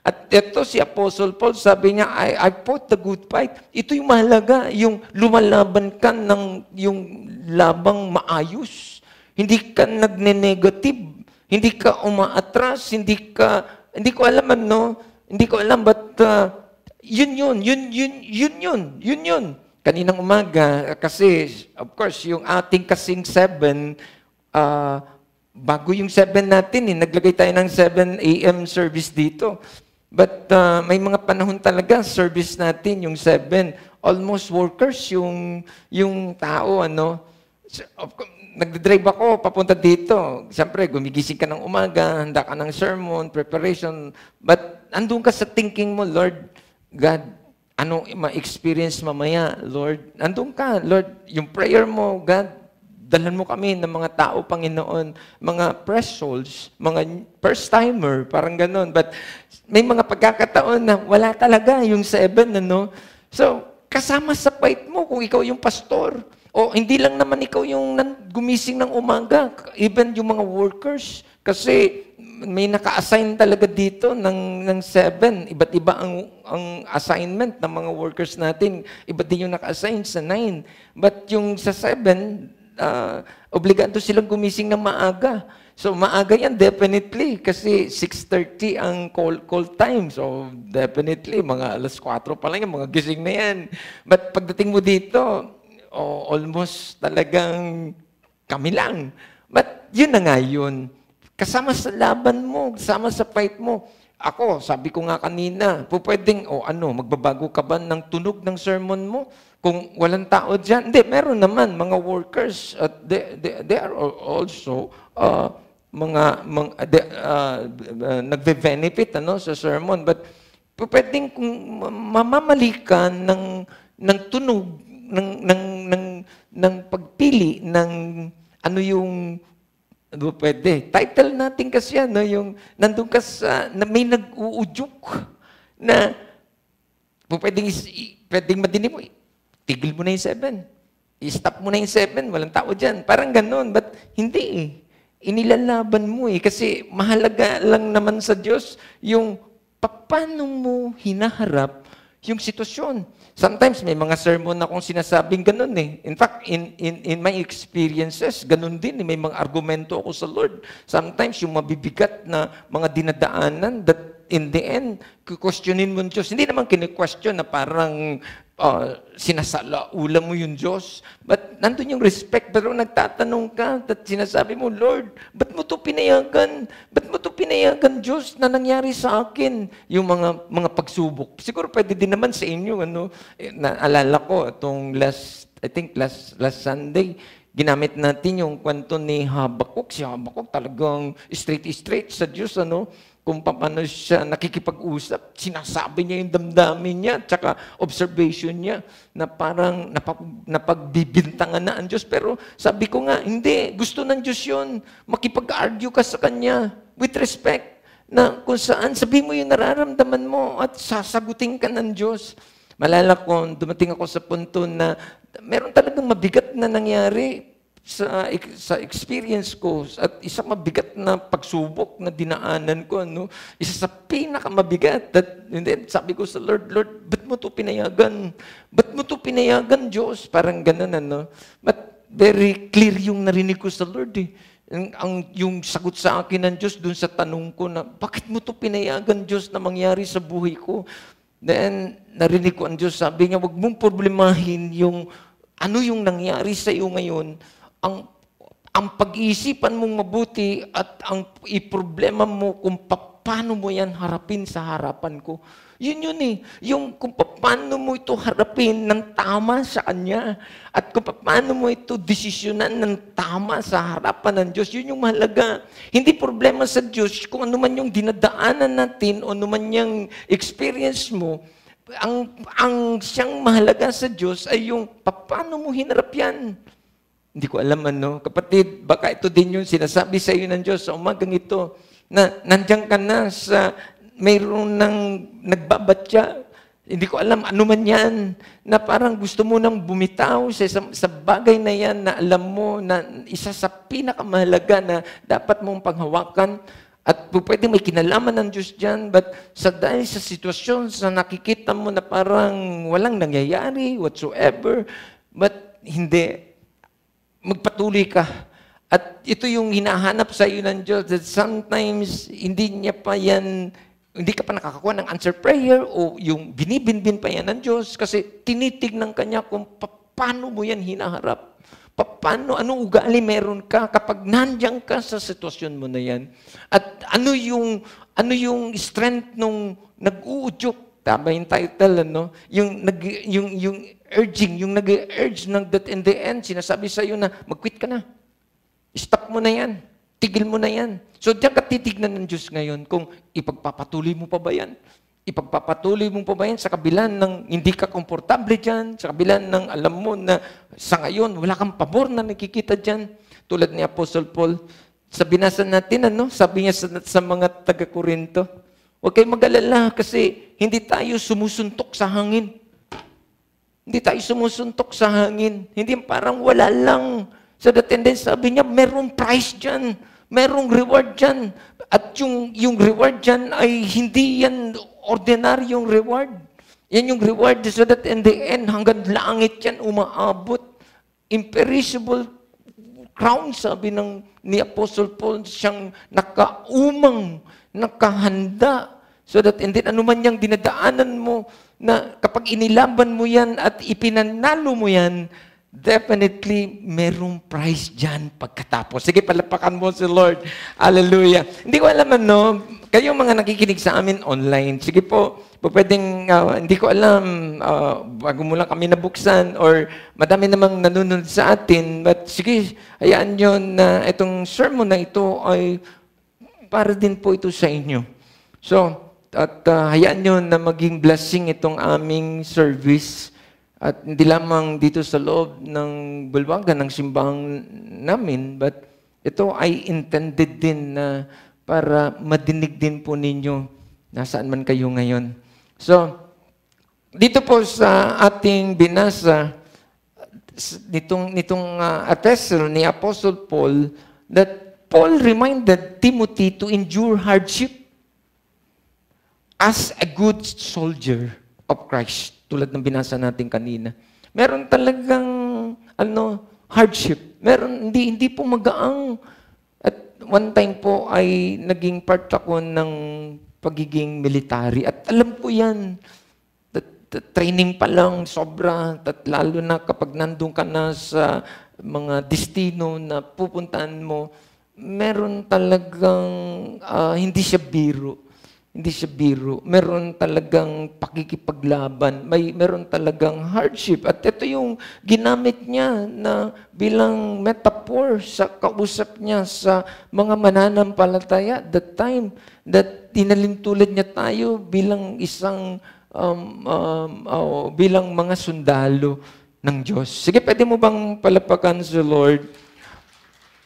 Speaker 3: At ito si Apostle Paul, sabi niya, I fought the good fight. Ito yung mahalaga, yung lumalaban ka ng yung labang maayos. Hindi ka nagne-negative, hindi ka umaatras, hindi ko alam hindi ko alam, but yun. Kaninang umaga, kasi of course, yung ating kasing 7, bago yung 7 natin, naglagay tayo ng 7 a.m. service dito. But may mga panahon talaga, service natin, yung 7, almost workers, yung tao, nagdadrive ako, papunta dito. Siyempre, gumigising ka ng umaga, handa ka ng sermon, preparation, but andun ka sa thinking mo, Lord, God, anong ma-experience mamaya, Lord? Andun ka, Lord, yung prayer mo, God, dalhan mo kami ng mga tao, Panginoon, mga fresh souls, mga first-timer, parang ganon. But may mga pagkakataon na wala talaga yung 7, So, kasama sa fight mo kung ikaw yung pastor. O hindi lang naman ikaw yung gumising ng umaga, even yung mga workers, Kasi may naka-assign talaga dito ng 7. Iba't iba ang assignment ng mga workers natin. Iba din yung naka-assign sa 9. But yung sa 7, obligado silang gumising ng maaga. So maaga yan, definitely. Kasi 6:30 ang call time. So definitely, mga alas 4 pa lang yan, mga gising na yan. But pagdating mo dito, almost talagang kami lang. But yun na nga yun. Kasama sa laban mo, kasama sa fight mo. Ako, sabi ko nga kanina, pwedeng, magbabago ka ba ng tunog ng sermon mo? Kung walang tao dyan, hindi, meron naman mga workers, at they are also nagbe-benefit sa sermon. But pwedeng kung mamamalikan ng tunog, ng pagpili, ng ano yung pwede. Title natin kasi yan, yung nandun ka na may nag-uudyok na pwedeng madinig mo, tigil mo na yung 7. I-stop mo na yung 7, walang tao dyan. Parang ganon, but hindi eh. Inilalaban mo eh. Kasi mahalaga lang naman sa Diyos yung paano mo hinaharap yung sitwasyon. Sometimes may mga sermon akong sinasabing ganun eh. In fact, in my experiences, ganun din. May mga argumento ako sa Lord. Sometimes yung mabibigat na mga dinadaanan that in the end, questionin mo yung Diyos. Hindi naman kine-question na parang sinasalaula mo yung Diyos. But nandun yung respect. Pero nagtatanong ka at sinasabi mo, Lord, ba't mo ito pinayagan? Ba't mo ito pinayagan, Diyos, na nangyari sa akin? Yung mga pagsubok. Siguro pwede din naman sa inyo. Naalala ko, itong last Sunday, ginamit natin yung kwento ni Habakuk. Si Habakuk talagang straight sa Diyos, kung paano siya nakikipag-usap, sinasabi niya yung damdamin niya, tsaka observation niya, na parang napagbibintangan na ang Diyos. Pero sabi ko nga, hindi, gusto ng Diyos yun. Makipag-argue ka sa Kanya with respect, na kung saan, sabi mo yung nararamdaman mo at sasagutin ka ng Diyos. Malala ko, dumating ako sa punto na meron talagang mabigat na nangyari sa experience ko at isang mabigat na pagsubok na dinaanan ko, isa sa pinakamabigat. Sabi ko sa Lord, ba't mo ito pinayagan? Ba't mo ito pinayagan, Diyos? Parang ganun, But very clear yung narinig ko sa Lord eh. Yung sagot sa akin ng Diyos dun sa tanong ko na, bakit mo ito pinayagan, Diyos, na mangyari sa buhay ko? Then, narinig ko ang Diyos, sabi niya, wag mong problemahin yung ano yung nangyari sa iyo ngayon. Ang pag-iisipan mong mabuti at ang iproblema mo kung paano mo yan harapin sa harapan ko. Yun eh. Yung kung paano mo ito harapin ng tama sa Kanya at kung paano mo ito desisyonan ng tama sa harapan ng Diyos, yun yung mahalaga. Hindi problema sa Diyos kung ano man yung dinadaanan natin o ano man yung experience mo. Ang siyang mahalaga sa Diyos ay yung paano mo hinarap yan. Hindi ko alam kapatid, baka ito din yung sinasabi sa iyo ng Diyos sa umagang ito, na nandiyan ka na sa mayroon ng nagbabatya, hindi ko alam ano man yan, na parang gusto mo nang bumitaw sa bagay na yan na alam mo na isa sa pinakamahalaga na dapat mong panghawakan at pwede may kinalaman ng Diyos dyan, but dahil sa sitwasyon, sa nakikita mo na parang walang nangyayari whatsoever, but hindi, magpatuloy ka. At ito yung hinahanap sa iyo ng Diyos that sometimes hindi ka pa nakakakuha ng answer prayer o yung binibinbin pa yan ng Diyos kasi tinitignan ka niya kung paano mo yan hinaharap. Anong ugali meron ka kapag nandiyan ka sa sitwasyon mo na yan? At ano yung strength nung nag-uudyok? Tama yung title, Yung urging, yung nag-urge ng that in the end, sinasabi sa iyo na mag-quit ka na. Stop mo na yan. Tigil mo na yan. So, diyan ka titignan ng Diyos ngayon kung ipagpapatuloy mo pa ba yan? Ipagpapatuloy mo pa ba yan sa kabila ng hindi ka komportable dyan, sa kabila ng alam mo na sa ngayon, wala kang pabor na nakikita dyan. Tulad ni Apostle Paul, sa binasa natin, sabi niya sa mga taga-Korinto, huwag kayong mag-alala kasi hindi tayo sumusuntok sa hangin. Hindi tayo sumusuntok sa hangin. Hindi parang wala lang. So the tendency, sabi niya, merong price dyan. Merong reward dyan. At yung reward dyan ay hindi yan ordinaryong reward. Yan yung reward so that in the end, hanggang langit yan umaabot. Imperishable crown, sabi ni Apostle Paul, siyang nakaumang, nakahanda. So that in the end, anuman yung dinadaanan mo, na kapag inilaban mo yan at ipinanalo mo yan, definitely, merong prize dyan pagkatapos. Sige, palapakan mo si Lord. Hallelujah. Hindi ko alam kayong mga nakikinig sa amin online, sige po, pwedeng, hindi ko alam, bago mo lang kami nabuksan, or madami namang nanonood sa atin, but sige, hayaan nyo na itong sermon na ito ay para din po ito sa inyo. So, at hayaan nyo na maging blessing itong aming service. At hindi lamang dito sa loob ng bulwagan ng simbahan namin, but ito ay intended din na para madinig din po ninyo nasaan man kayo ngayon. So, dito po sa ating binasa, nitong epistle ni Apostle Paul, that Paul reminded Timothy to endure hardship as a good soldier of Christ. Tulad ng binasa natin kanina. Meron talagang hardship. Meron hindi po magaang. At one time po ay naging part ako ng pagiging military. At alam ko 'yan. Training pa lang sobra, at lalo na kapag nandun ka na sa mga destino na pupuntahan mo, meron talagang hindi siya biro. Hindi siya biro. Meron talagang pakikipaglaban. Meron talagang hardship. At ito yung ginamit niya na bilang metaphor sa kausap niya sa mga mananampalataya. The time that tinalintulad niya tayo bilang isang bilang mga sundalo ng Diyos. Sige, pwede mo bang palapakan sa Lord?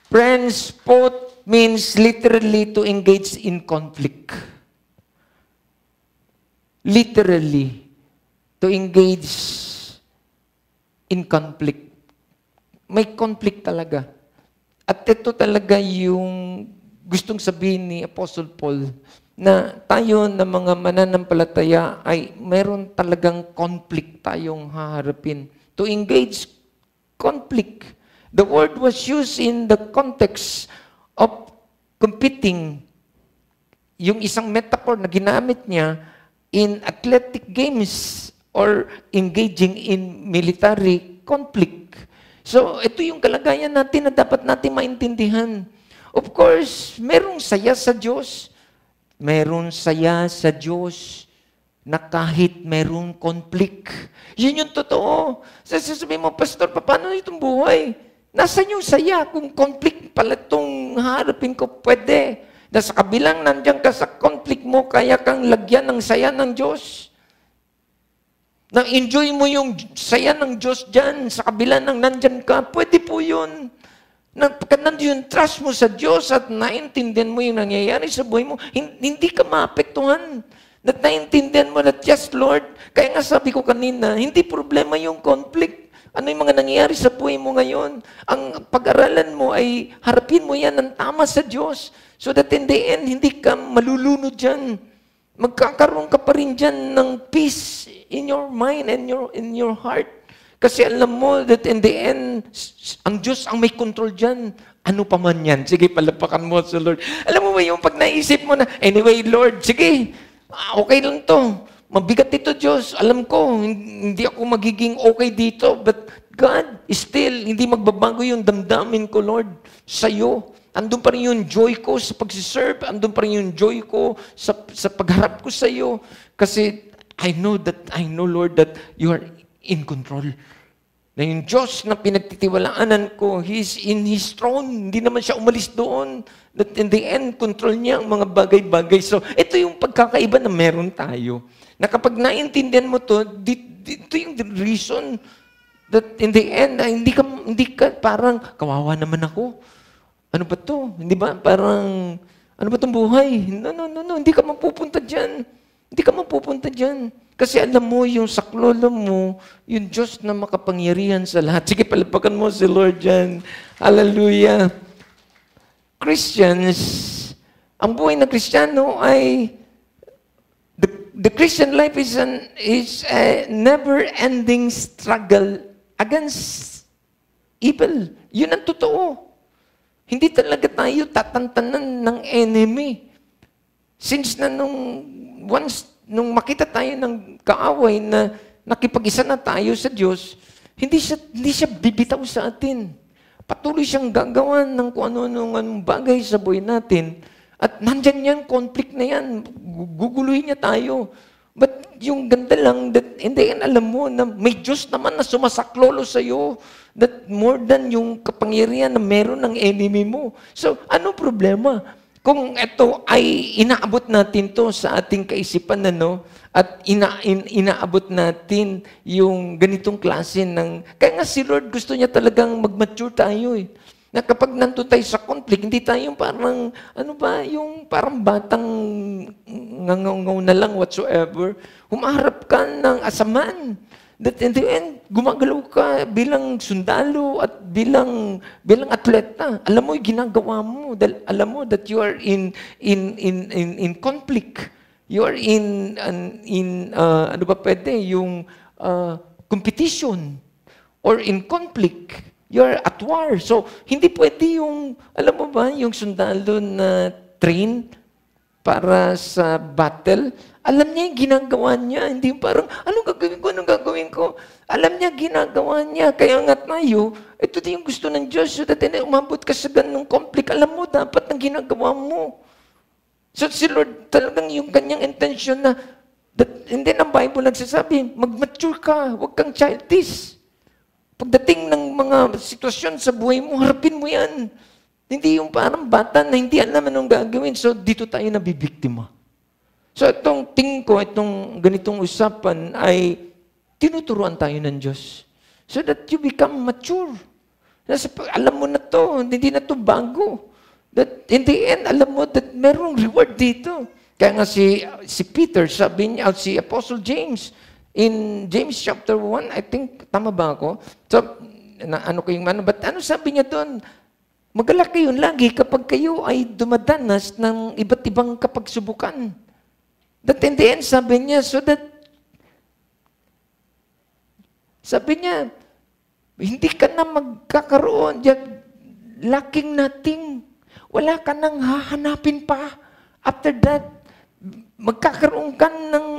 Speaker 3: Friends, both means literally to engage in conflict. Literally, to engage in conflict. May conflict talaga. At ito talaga yung gustong sabihin ni Apostle Paul, na tayo na mga mananampalataya ay meron talagang conflict tayong haharapin. To engage conflict. The word was used in the context of competing. Yung isang metaphor na ginamit niya in athletic games or engaging in military conflict. So, ito yung kalagayan natin na dapat natin maintindihan. Of course, merong saya sa Diyos. Meron saya sa Diyos na kahit merong conflict. Yun yung totoo. Sasabihin mo, Pastor, paano itong buhay? Nasaan yung saya kung conflict pala itong harapin ko? Pwede. Na sa kabilang nandiyan ka sa conflict mo, kaya kang lagyan ng saya ng Diyos. Na enjoy mo yung saya ng Diyos dyan, sa kabila ng nandyan ka, pwede po yun. Pagkat nandiyan yung trust mo sa Diyos at naintindihan mo yung nangyayari sa buhay mo, hindi ka maapektuhan. At naintindihan mo na, yes, Lord, kaya nga sabi ko kanina, hindi problema yung conflict. Ano yung mga nangyayari sa buhay mo ngayon? Ang pag-aralan mo ay harapin mo yan ng tama sa Diyos. So that in the end, hindi ka malulunod dyan. Magkakaroon ka pa rin dyan ng peace in your mind and in your heart. Kasi alam mo that in the end, ang Diyos ang may control dyan. Ano pa man yan? Sige, palapakan mo sa Lord. Alam mo ba yung pag naisip mo na, anyway, Lord, sige, okay lang to. Mabigat ito, Diyos. Alam ko, hindi ako magiging okay dito. But God, still, hindi magbabago yung damdamin ko, Lord, sa'yo. Andun pa rin yung joy ko sa pagsiserve. Andun pa rin yung joy ko sa pagharap ko sa'yo. Kasi I know, Lord, that you are in control. Na yung Diyos na pinagtitiwalaanan ko, He's in His throne. Hindi naman siya umalis doon. That in the end, control niya ang mga bagay-bagay. So, ito yung pagkakaiba na meron tayo. Na kapag naintindihan mo to, ito yung reason that in the end, hindi ka parang, kawawa naman ako. Ano ba to? Hindi ba? Parang, ano ba itong buhay? No. Hindi ka mapupunta dyan. Hindi ka mapupunta dyan. Kasi alam mo, yung saklolo mo, yung Diyos na makapangyarihan sa lahat. Sige, palapakan mo si Lord dyan. Hallelujah. Christians, ang buhay ng Kristiyano ay the Christian life is a never-ending struggle against evil. Yun ang totoo. Hindi talaga tayo tatantanan ng enemy. Since na nung makita tayo ng kaaway na nakipag-isa na tayo sa Diyos, hindi siya bibitaw sa atin. Patuloy siyang gagawa ng kung ano-anong bagay sa buhay natin. At nandyan yan, conflict na yan. Guguluhin niya tayo. But yung ganda lang, that hindi yan alam mo na may Diyos naman na sumasaklolo sa'yo. That more than yung kapangyarihan na meron ng enemy mo. So, ano problema? Kung ito ay inaabot natin to sa ating kaisipan, at inaabot natin yung ganitong klase ng... Kaya nga si Lord gusto niya talagang mag-mature tayo eh. Na kapag nandun tayo sa conflict, hindi tayo parang, yung parang batang ngangaw na lang whatsoever. Humaharap ka ng asaman. That in the end, gumagalaw ka bilang sundalo at bilang atleta. Alam mo yung ginagawa mo. Dahil alam mo that you are in conflict. You are yung competition or in conflict. You're at war. So, hindi pwede yung, alam mo ba, yung sundalo na train para sa battle, alam niya yung ginagawa niya. Hindi yung parang, anong gagawin ko? Alam niya, ginagawa niya. Kaya nga tayo, ito din yung gusto ng Diyos. So that umabot ka sa ganung conflict, alam mo, dapat ang ginagawa mo. So si Lord, talagang yung kanyang intention na, hindi ng Bible nagsasabi, mag-mature ka, huwag kang childish. Pagdating ng mga sitwasyon sa buhay mo, harapin mo yan. Hindi yung parang bata na hindi alam anong gagawin. So, dito tayo nabibiktima. So, itong tingin ko, itong ganitong usapan ay tinuturuan tayo ng Diyos. So that you become mature. Alam mo na to, hindi na to bago. That in the end, alam mo that merong reward dito. Kaya nga si Peter, sabi niya, si Apostle James, in James chapter 1, I think, tama ba ako? So, but ano sabi niya doon? Magalak kayo lagi kapag kayo ay dumadanas ng iba't ibang kapagsubukan. That in the end, sabi niya, hindi ka na magkakaroon, lacking nothing. Wala ka nang hahanapin pa. After that, magkakaroon ka ng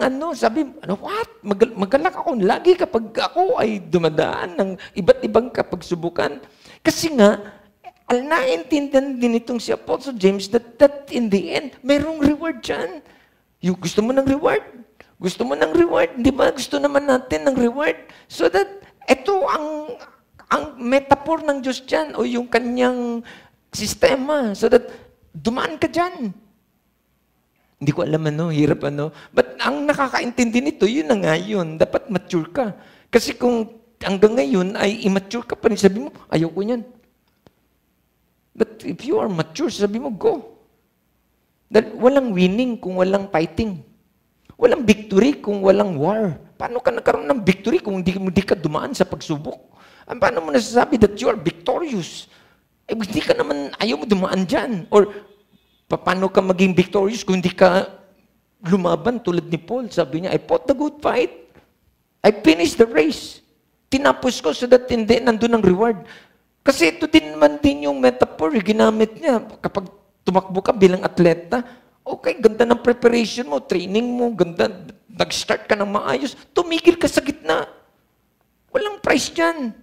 Speaker 3: what? Magalak ako lagi kapag ako ay dumadaan ng iba't ibang kapagsubukan. Kasi nga, naintindihan din itong si Apostle James that in the end, merong reward dyan. Gusto mo ng reward? Gusto mo ng reward? Di ba? Gusto naman natin ng reward. So that, ito ang metaphor ng Diyos dyan o yung kanyang sistema. So that, dumaan ka dyan. Hindi ko alam hirap But ang nakakaintindi nito, yun na nga yun. Dapat mature ka. Kasi kung hanggang ngayon ay immature ka pa rin, sabi mo, ayaw ko yan. But if you are mature, sabi mo, go. Dahil walang winning kung walang fighting. Walang victory kung walang war. Paano ka nagkaroon ng victory kung hindi ka dumaan sa pagsubok? Paano mo nasasabi that you are victorious? Hindi ka naman, ayaw mo dumaan dyan. Or, paano ka maging victorious kung hindi ka lumaban tulad ni Paul? Sabi niya, I fought the good fight. I finished the race. Tinapos ko so that hindi nandun ang reward. Kasi ito din naman din yung metaphor, ginamit niya. Kapag tumakbo ka bilang atleta, okay, ganda ng preparation mo, training mo, ganda, nag-start ka ng maayos, tumigil ka sa gitna. Walang prize dyan.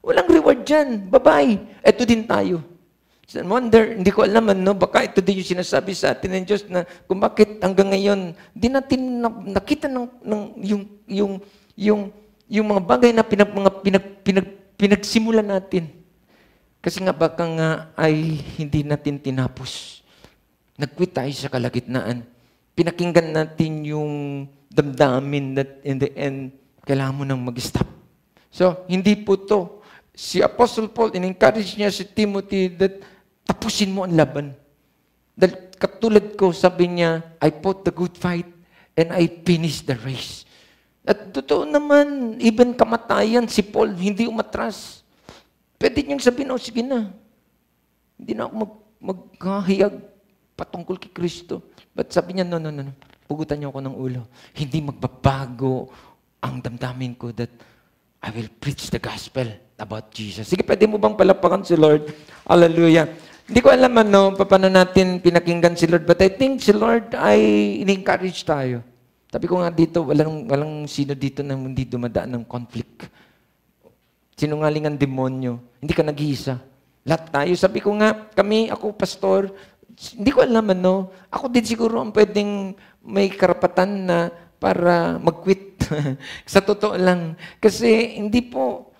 Speaker 3: Walang reward dyan. Bye-bye. Ito din tayo. Wonder, hindi ko alam, baka ito din yung sinasabi sa atin ng Diyos na kung bakit hanggang ngayon, di natin nakita yung mga bagay na pinagsimulan natin. Kasi nga baka nga ay hindi natin tinapos. Nag-quit tayo sa kalagitnaan. Pinakinggan natin yung damdamin that in the end, kailangan mo nang mag-stop. So, hindi po to. Si Apostle Paul, in-encourage niya si Timothy that tapusin mo ang laban. Dahil katulad ko, sabi niya, I fought the good fight and I finished the race. At totoo naman, even kamatayan, si Paul, hindi umatras. Pwede niyang sabihin, sige na. Hindi na ako maghahiyag patungkol kay Kristo. But sabi niya, no. Pugutan niyo ako ng ulo. Hindi magbabago ang damdamin ko that I will preach the gospel about Jesus. Sige, pwede mo bang palapakan si Lord? Hallelujah. Hindi ko alam paano natin pinakinggan si Lord, but I think si Lord ay in-encourage tayo. Sabi ko nga dito, walang sino dito na hindi dumadaan ng conflict. Sinungaling ang demonyo. Hindi ka nag-iisa. Lahat tayo. Sabi ko nga, ako, pastor, hindi ko alam ako din siguro ang pwedeng may karapatan na para mag-quit. Sa totoo lang. Kasi hindi po,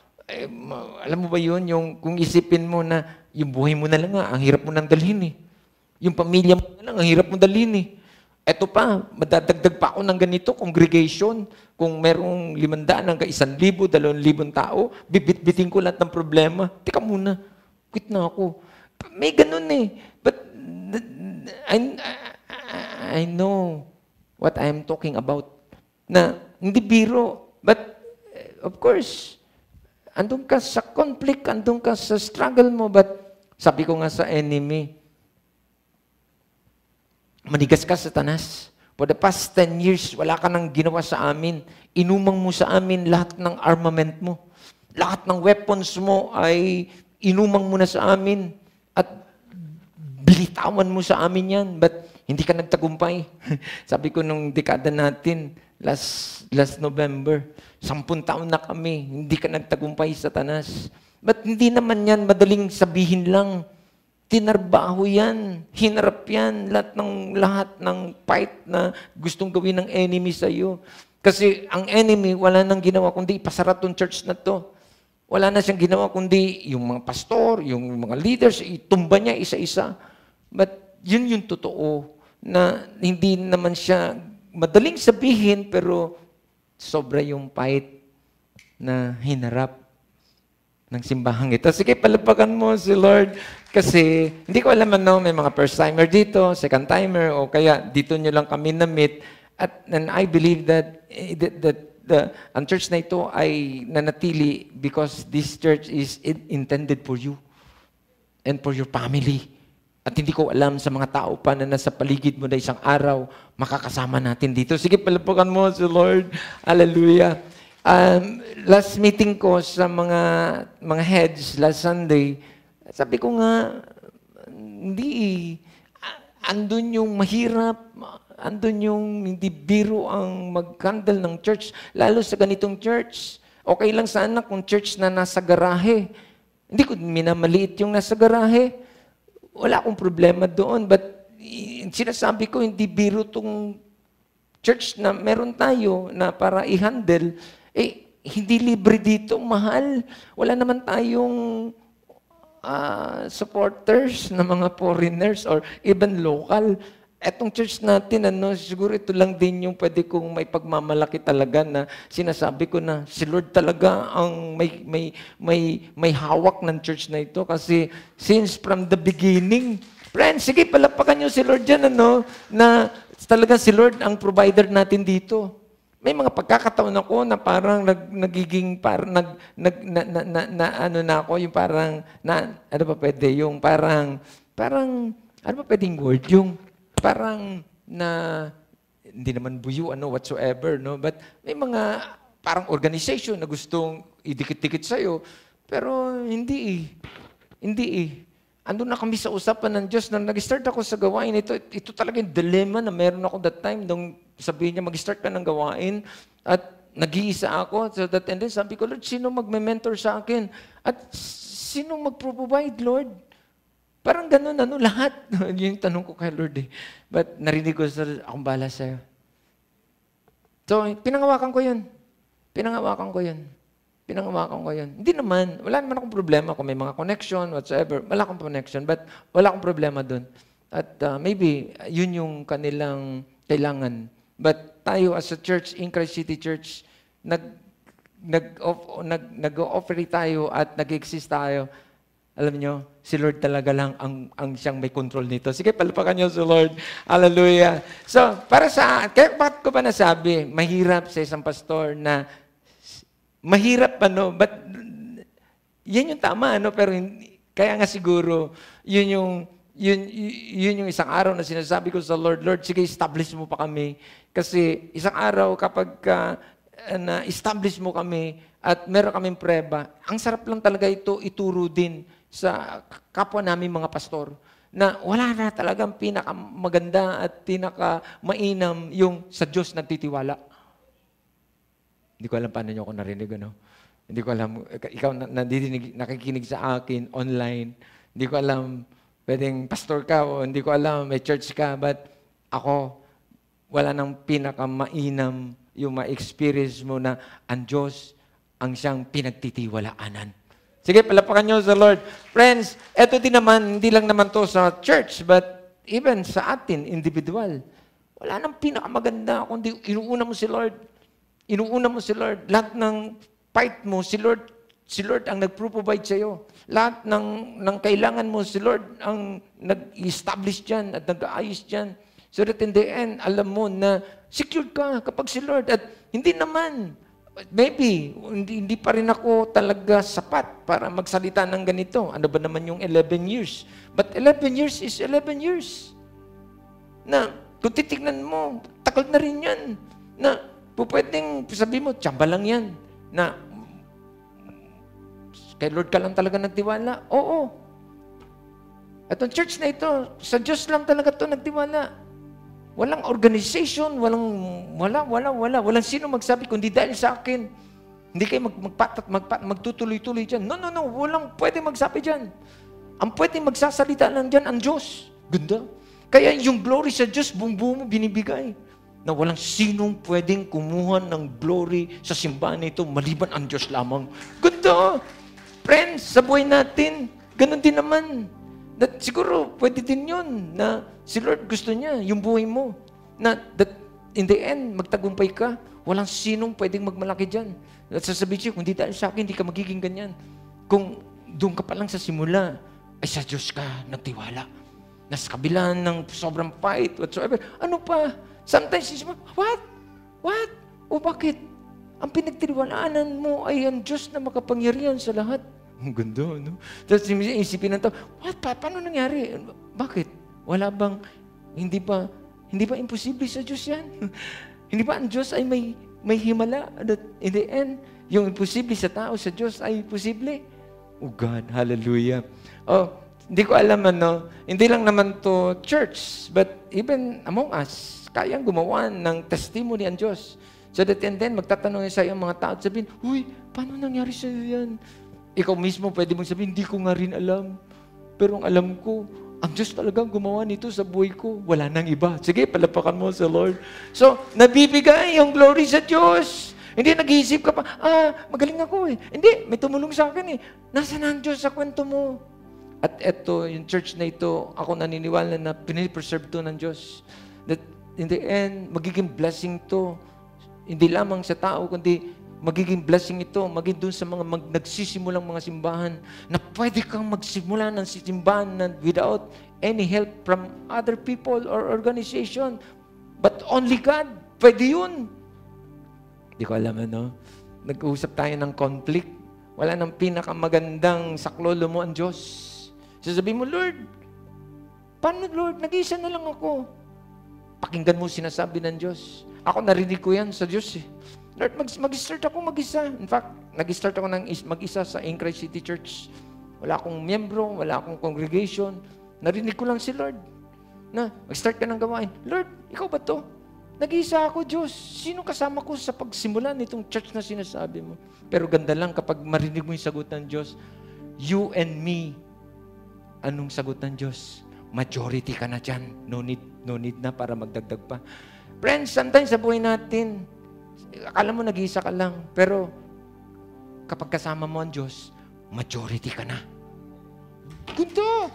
Speaker 3: alam mo ba yun, yung kung isipin mo na yung buhay mo na lang ang hirap mo nang dalhin Yung pamilya mo na lang, ang hirap mo dalhin Eto pa, madadagdag pa ako ng ganito, congregation. Kung merong 500 hanggang 1,000, 2,000 tao, bibit-bitin ko lahat ng problema. Teka muna, quit na ako. May ganun But I know what I'm talking about. Na hindi biro. But, of course, andun ka sa conflict, andun ka sa struggle mo. But, sabi ko nga sa enemy, manigas ka, Satanas. For the past 10 years, wala ka nang ginawa sa amin. Inumang mo sa amin lahat ng armament mo. Lahat ng weapons mo ay inumang mo na sa amin. At bilitawan mo sa amin yan. But hindi ka nagtagumpay. Sabi ko nung dekada natin, last November, 10 taon na kami, hindi ka nagtagumpay, Satanas. But hindi naman yan madaling sabihin lang. Tinarbaho yan, hinarap yan, lahat ng fight na gustong gawin ng enemy sa iyo. Kasi ang enemy, wala nang ginawa kundi ipasara tong church na to. Wala na siyang ginawa kundi yung mga pastor, yung mga leaders, itumba niya isa-isa. But yun yung totoo, na hindi naman siya madaling sabihin, pero sobra yung fight na hinarap ng simbahang ito. Sige, palapakan mo si Lord. Kasi, hindi ko alam may mga first-timer dito, second-timer, o kaya dito nyo lang kami na-meet. And I believe that ang church na ito ay nanatili because this church is intended for you and for your family. At hindi ko alam sa mga tao pa na nasa paligid mo na isang araw, makakasama natin dito. Sige, palapakan mo si Lord. Hallelujah. Last meeting ko sa mga heads last Sunday, sabi ko nga, hindi, andun yung mahirap, andun yung hindi biro ang mag-handle ng church, lalo sa ganitong church. Okay lang sana kung church na nasa garahe. Hindi ko minamaliit yung nasa garahe. Wala akong problema doon, but sinasabi ko, hindi biro tong church na meron tayo na para i-handle. Hindi libre dito, mahal. Wala naman tayong supporters na mga foreigners or even local. Etong church natin, siguro ito lang din yung pwede kong may pagmamalaki talaga na sinasabi ko na si Lord talaga ang may hawak ng church na ito kasi since from the beginning, friends, sige, palapakan nyo si Lord dyan, na talaga si Lord ang provider natin dito. May mga pagkakataon ako na parang nagiging parang ako yung parang ano ba pwede yung parang ano ba pwedeng word yung parang na hindi naman buyo whatsoever but may mga parang organization na gustong idikit-dikit sa iyo pero hindi andun na kami sa usapan ng Diyos na nag-start ako sa gawain ito talaga yung dilemma na meron ako that time nung sabihin niya mag-start ka ng gawain at nag-iisa ako so that and then sabi ko Lord sino magme-mentor sa akin at sino mag-provide Lord. Parang ganun, lahat. Yung tanong ko kay Lord But narinig ko, akong bahala sa'yo. So, pinangawakan ko yun. Hindi naman, wala naman akong problema kung may mga connection, whatsoever. Wala akong connection, but wala akong problema dun. At maybe, yun yung kanilang kailangan. But tayo as a church, in Christ City Church, nag-offer tayo at nag-exist tayo. Alam nyo, si Lord talaga lang ang siyang may control nito. Sige, palapakan nyo si Lord. Hallelujah. So, kaya bakit ko pa nasabi, mahirap sa isang pastor na, mahirap but, yan yung tama, pero kaya nga siguro, yun yun yung isang araw na sinasabi ko sa Lord, Lord, sige, establish mo pa kami. Kasi isang araw kapag na-establish mo kami at meron kaming preba, ang sarap lang talaga ito ituro din sa kapwa namin mga pastor na wala na talagang pinakamaganda at pinakamainam yung sa Diyos nagtitiwala. Hindi ko alam paano niyo ako narinig, ano? Hindi ko alam, ikaw nakikinig sa akin online, hindi ko alam, pwedeng pastor ka o hindi ko alam, may church ka, but ako, wala nang pinakamainam yung ma-experience mo na ang Diyos ang siyang pinagtitiwalaanan. Sige, palapakan niyo sa Lord. Friends, eto din naman, hindi lang naman to sa church, but even sa atin, individual. Wala nang pinakamaganda kundi inuuna mo si Lord. Inuuna mo si Lord. Lahat ng fight mo, si Lord ang nag-provide sa iyo. Lahat ng kailangan mo, si Lord ang nag-establish dyan at nag-aayos dyan. So that in the end, alam mo na secured ka kapag si Lord. At hindi naman, maybe, hindi pa rin ako talaga sapat para magsalita ng ganito. Ano ba naman yung 11 years? But 11 years is 11 years. Na, kung titignan mo, tagal na rin yan. Na, pwedeng sabihin mo, tsamba lang yan. Na, kay Lord ka lang talaga nagtiwala. Oo. Itong church na ito, sa Diyos lang talaga ito nagtiwala. Walang organization, walang sino magsabi, kundi dahil sa akin. Hindi kayo magtutuloy-tuloy dyan. No, walang pwede magsabi dyan. Ang pwede magsasalita lang dyan, ang Diyos. Ganda. Kaya yung glory sa Diyos, buong-buo mo binibigay. Na walang sinong pwedeng kumuha ng glory sa simbahan na ito, maliban ang Diyos lamang. Ganda. Friends, sa buhay natin, ganun din naman. That siguro, pwede din yun na si Lord gusto niya, yung buhay mo. Na that in the end, magtagumpay ka. Walang sinong pwedeng magmalaki dyan. At sasabihin siya, kung di dahil sa akin, hindi ka magiging ganyan. Kung doon ka pa lang sa simula, ay sa Diyos ka nagtiwala. Nasa kabila ng sobrang fight, whatsoever. Ano pa? Sometimes, what? O bakit? Ang pinagtiwalaanan mo ay ang Diyos na makapangyarihan sa lahat. Ang ganda, no? Tapos isipin ng tao, paano nangyari? Bakit? Wala bang, hindi ba imposible sa Diyos yan? Hindi ba ang Diyos ay may himala? That in the end, yung imposible sa tao, sa Diyos ay posible? Oh God, hallelujah. Oh, hindi ko alam hindi lang naman to church, but even among us, kayang gumawa ng testimony ang Diyos. So that and then, magtatanong sa iyo mga tao at sabihin, uy, paano nangyari sa iyo yan? Ikaw mismo pwede mong sabihin, hindi ko nga rin alam. Pero ang alam ko, ang Diyos talagang gumawa nito sa buhay ko. Wala nang iba. Sige, palapakan mo sa Lord. So, nabibigay yung glory sa Diyos. Hindi nag-iisip ka pa, magaling ako eh. Hindi, may tumulong sa akin eh. Nasaan ang Diyos sa kwento mo? At eto, yung church na ito, ako naniniwala na pinipreserve to ng Diyos. That in the end, magiging blessing to. Hindi lamang sa tao, kundi magiging blessing ito, maging doon sa mga nagsisimulang mga simbahan na pwede kang magsimula ng simbahan na without any help from other people or organization. But only God. Pwede yun. Hindi ko alam, nag-uusap tayo ng conflict. Wala nang pinakamagandang saklolo mo ang Diyos. Sasabihin mo, Lord, paano Lord? Nag-iisa na lang ako. Pakinggan mo sinasabi ng Diyos. Ako narinig ko yan sa Diyos eh. Lord, mag-start ako mag-isa. In fact, nag-start ako mag-isa sa Christ City Church. Wala akong miyembro, wala akong congregation. Narinig ko lang si Lord. Na, mag-start ka ng gawain. Lord, ikaw ba to? Nag-isa ako, Diyos. Sino kasama ko sa pagsimula nitong church na sinasabi mo? Pero ganda lang kapag marinig mo yung sagot ng Diyos. You and me. Anong sagot ng Diyos? Majority ka na dyan. No need na para magdagdag pa. Friends, sometimes sa buhay natin, akala mo nag-iisa ka lang, pero kapag kasama mo ang Diyos, majority ka na. Ganto!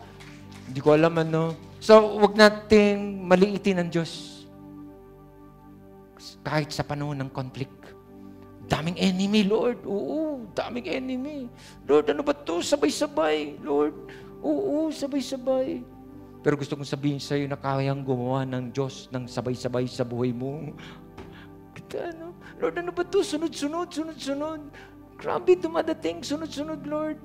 Speaker 3: Hindi ko alam So, wag nating maliitin ang Diyos. Kahit sa panahon ng conflict. Daming enemy, Lord. Oo, daming enemy. Lord, ano ba to? Sabay-sabay, Lord. Oo, sabay-sabay. Pero gusto kong sabihin sa iyo na kayang gumawa ng Diyos ng sabay-sabay sa buhay mo. Lord, ano ba ito? Sunod-sunod. Grabe, dumadating. Sunod-sunod, Lord.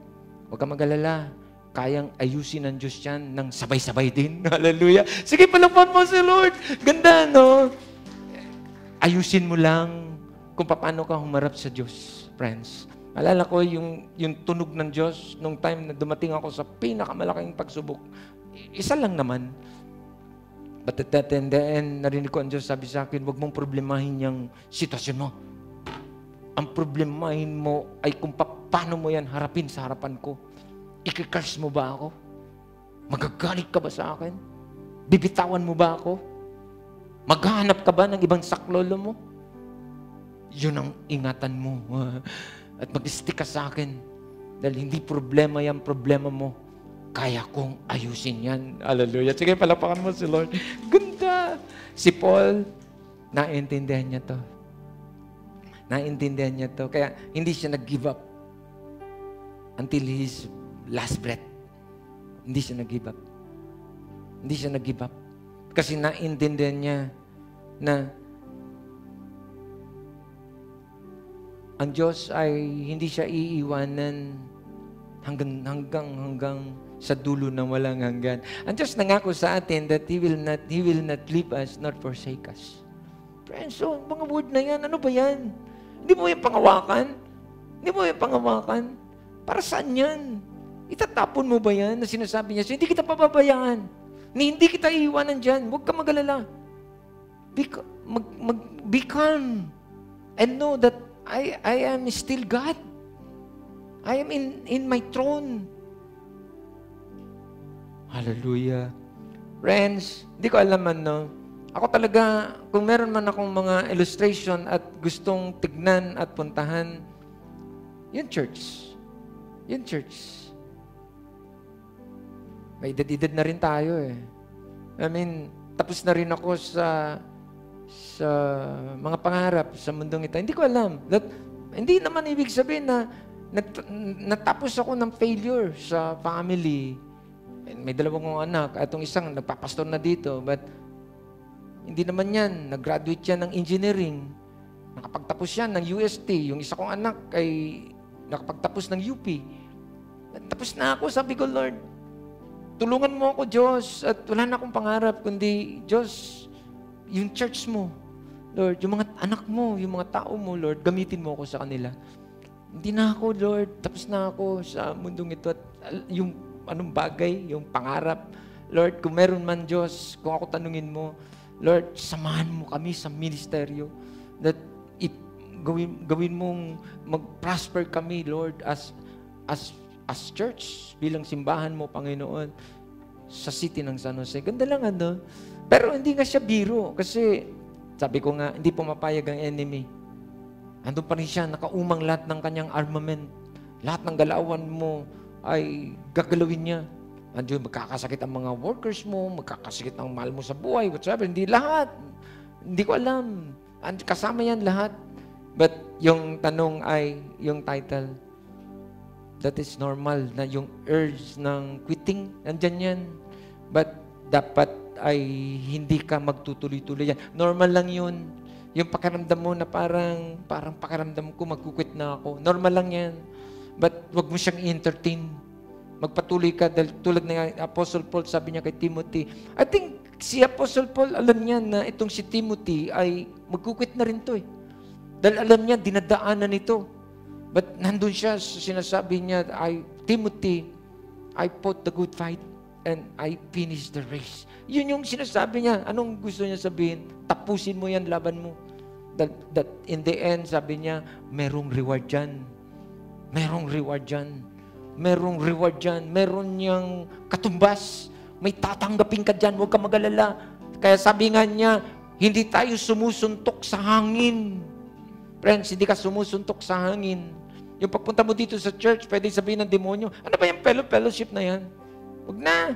Speaker 3: Huwag ka mag-alala. kayang ayusin ng Diyos yan ng sabay-sabay din. Hallelujah. Sige, palakpan mo si Lord. Ganda, no? Ayusin mo lang kung paano ka humarap sa Diyos, friends. Alala ko yung tunog ng Diyos nung time na dumating ako sa pinakamalaking pagsubok. Isa lang naman. But at that end, narinig ko ang Diyos, sabi sa akin, huwag mong problemahin yung sitwasyon mo. Ang problemahin mo ay kung paano mo yan harapin sa harapan ko. Ikikars mo ba ako? Magagalit ka ba sa akin? Bibitawan mo ba ako? Maghahanap ka ba ng ibang saklolo mo? Yun ang ingatan mo. At mag-stick ka sa akin. Dahil hindi problema yan, problema mo. Kaya kong ayusin yan. Hallelujah. Sige, palapakan mo si Lord. Ganda! Si Paul, naintindihan niya to. Naintindihan niya to. Kaya hindi siya nag-give up until his last breath. Hindi siya nag-give up. Hindi siya nag-give up. Kasi naintindihan niya na ang Diyos ay hindi siya iiwanan hanggang sa dulo ng walang hanggan. Ang Diyos nangako sa atin that He will not leave us, not forsake us. Friends, so, mga word na yan, ano ba yan? Hindi mo yung pangawakan? Hindi mo yung pangawakan? Para saan yan? Itatapon mo ba yan na sinasabi niya? So, hindi kita pababayaan. Hindi kita iiwanan dyan. Huwag ka mag-alala. Be calm. And know that I am still God. I am in my throne. Hallelujah. Friends, hindi ko alam no. Ako talaga, kung meron man akong mga illustration at gustong tignan at puntahan, yun church. Yun church. May edad-edad na rin tayo eh. I mean, tapos na rin ako sa mga pangarap sa mundong ito. Hindi ko alam. Hindi naman ibig sabihin na natapos ako ng failure sa family. May dalawang kong anak. Itong isang nagpapastor na dito. But hindi naman yan. Nag-graduate yan ng engineering. Nakapagtapos yan ng UST. Yung isa kong anak ay nakapagtapos ng UP. Tapos na ako, sabi ko, Lord, tulungan mo ako, Diyos. At wala na akong pangarap, kundi, Diyos, yung church mo, Lord, yung mga anak mo, yung mga tao mo, Lord, gamitin mo ako sa kanila. Hindi na ako, Lord, tapos na ako sa mundong ito. At yung anong bagay, yung pangarap, Lord, kung meron man, Diyos, kung ako tanungin mo, Lord, samahan mo kami sa ministeryo. That gawin mong mag-prosper kami, Lord, as church, bilang simbahan mo, Panginoon, sa city ng San Jose. Ganda lang, ano? Pero hindi nga siya biro. Kasi, sabi ko nga, hindi pumapayag ang enemy. Andun pa rin siya, nakaumang lahat ng kanyang armament. Lahat ng galawan mo ay gagalawin niya. Andun, magkakasakit ang mga workers mo, magkakasakit ang mahal mo sa buhay, whatsoever. Hindi lahat. Hindi ko alam. Kasama yan lahat. But, yung tanong ay, yung title, that is normal na yung urge ng quitting, nandyan yan. But dapat ay hindi ka magtutuloy-tuloy yan. Normal lang yun. Yung pakiramdam mo na parang pakiramdam ko, magkukwit na ako. Normal lang yan. But wag mo siyang entertain. Magpatuloy ka dahil tulad ng Apostle Paul, sabi niya kay Timothy. I think si Apostle Paul, alam niya na itong si Timothy ay magkukwit na rin to eh. Dahil alam niya, dinadaanan ito. But nandun siya, sinasabi niya, Timothy, I fought the good fight and I finished the race. Yun yung sinasabi niya. Anong gusto niya sabihin? Tapusin mo yan, laban mo. That in the end, sabi niya, merong reward dyan. Merong reward dyan. Merong reward dyan. Meron niyang katumbas. May tatanggapin ka dyan. Huwag ka mag-alala. Kaya sabi nga niya, hindi tayo sumusuntok sa hangin. Friends, hindi ka sumusuntok sa hangin. Yung pagpunta mo dito sa church, pwede sabihin ng demonyo, ano ba yung fellowship na yan? Huwag na.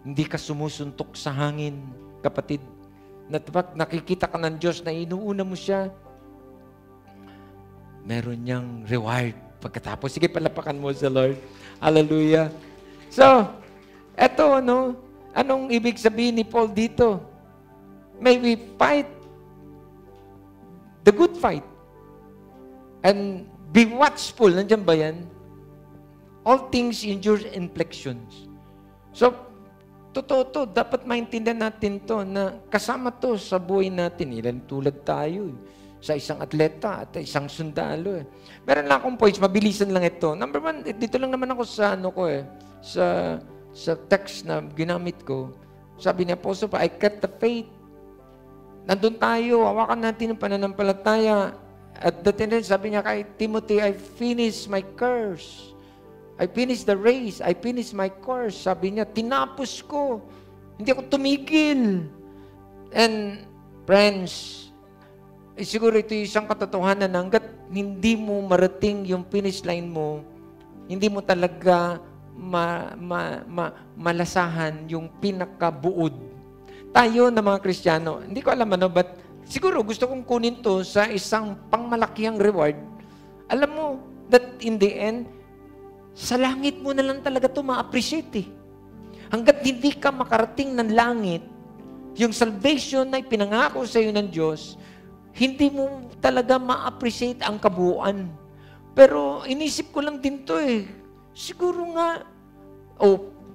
Speaker 3: Hindi ka sumusuntok sa hangin, kapatid. Nakikita ka ng Diyos na inuuna mo siya. Meron niyang reward pagkatapos. Sige, palapakan mo sa Lord. Hallelujah. So, eto, anong ibig sabihin ni Paul dito? May we fight the good fight. And be watchful. Nandiyan ba yan? all things endure inflictions. So, totoo to. Dapat maintindihan natin to na kasama to sa buhay natin. Ilan tulad tayo sa isang atleta at isang sundalo. Meron lang akong points. Mabilisan lang ito. Number one, dito lang naman ako sa sa text na ginamit ko. Sabi ni Apostle pa, I kept the faith. Nandun tayo. Hawakan natin ang pananampalataya. At sabi niya kay Timothy, I finished my course. I finished the race. I finished my course. Sabi niya, tinapos ko. Hindi ako tumigil. And, friends, siguro ito yung isang katotohanan na hanggat hindi mo marating yung finish line mo, hindi mo talaga malasahan yung pinakabuod. Tayo na mga Kristiyano, hindi ko alam but siguro gusto kong kunin to sa isang pangmalakihang reward. Alam mo, that in the end, sa langit mo na lang talaga to ma-appreciate eh. Hanggat hindi ka makarating ng langit, yung salvation na ipinangako sa iyo ng Diyos, hindi mo talaga ma-appreciate ang kabuuan. Pero inisip ko lang din to eh. Siguro nga,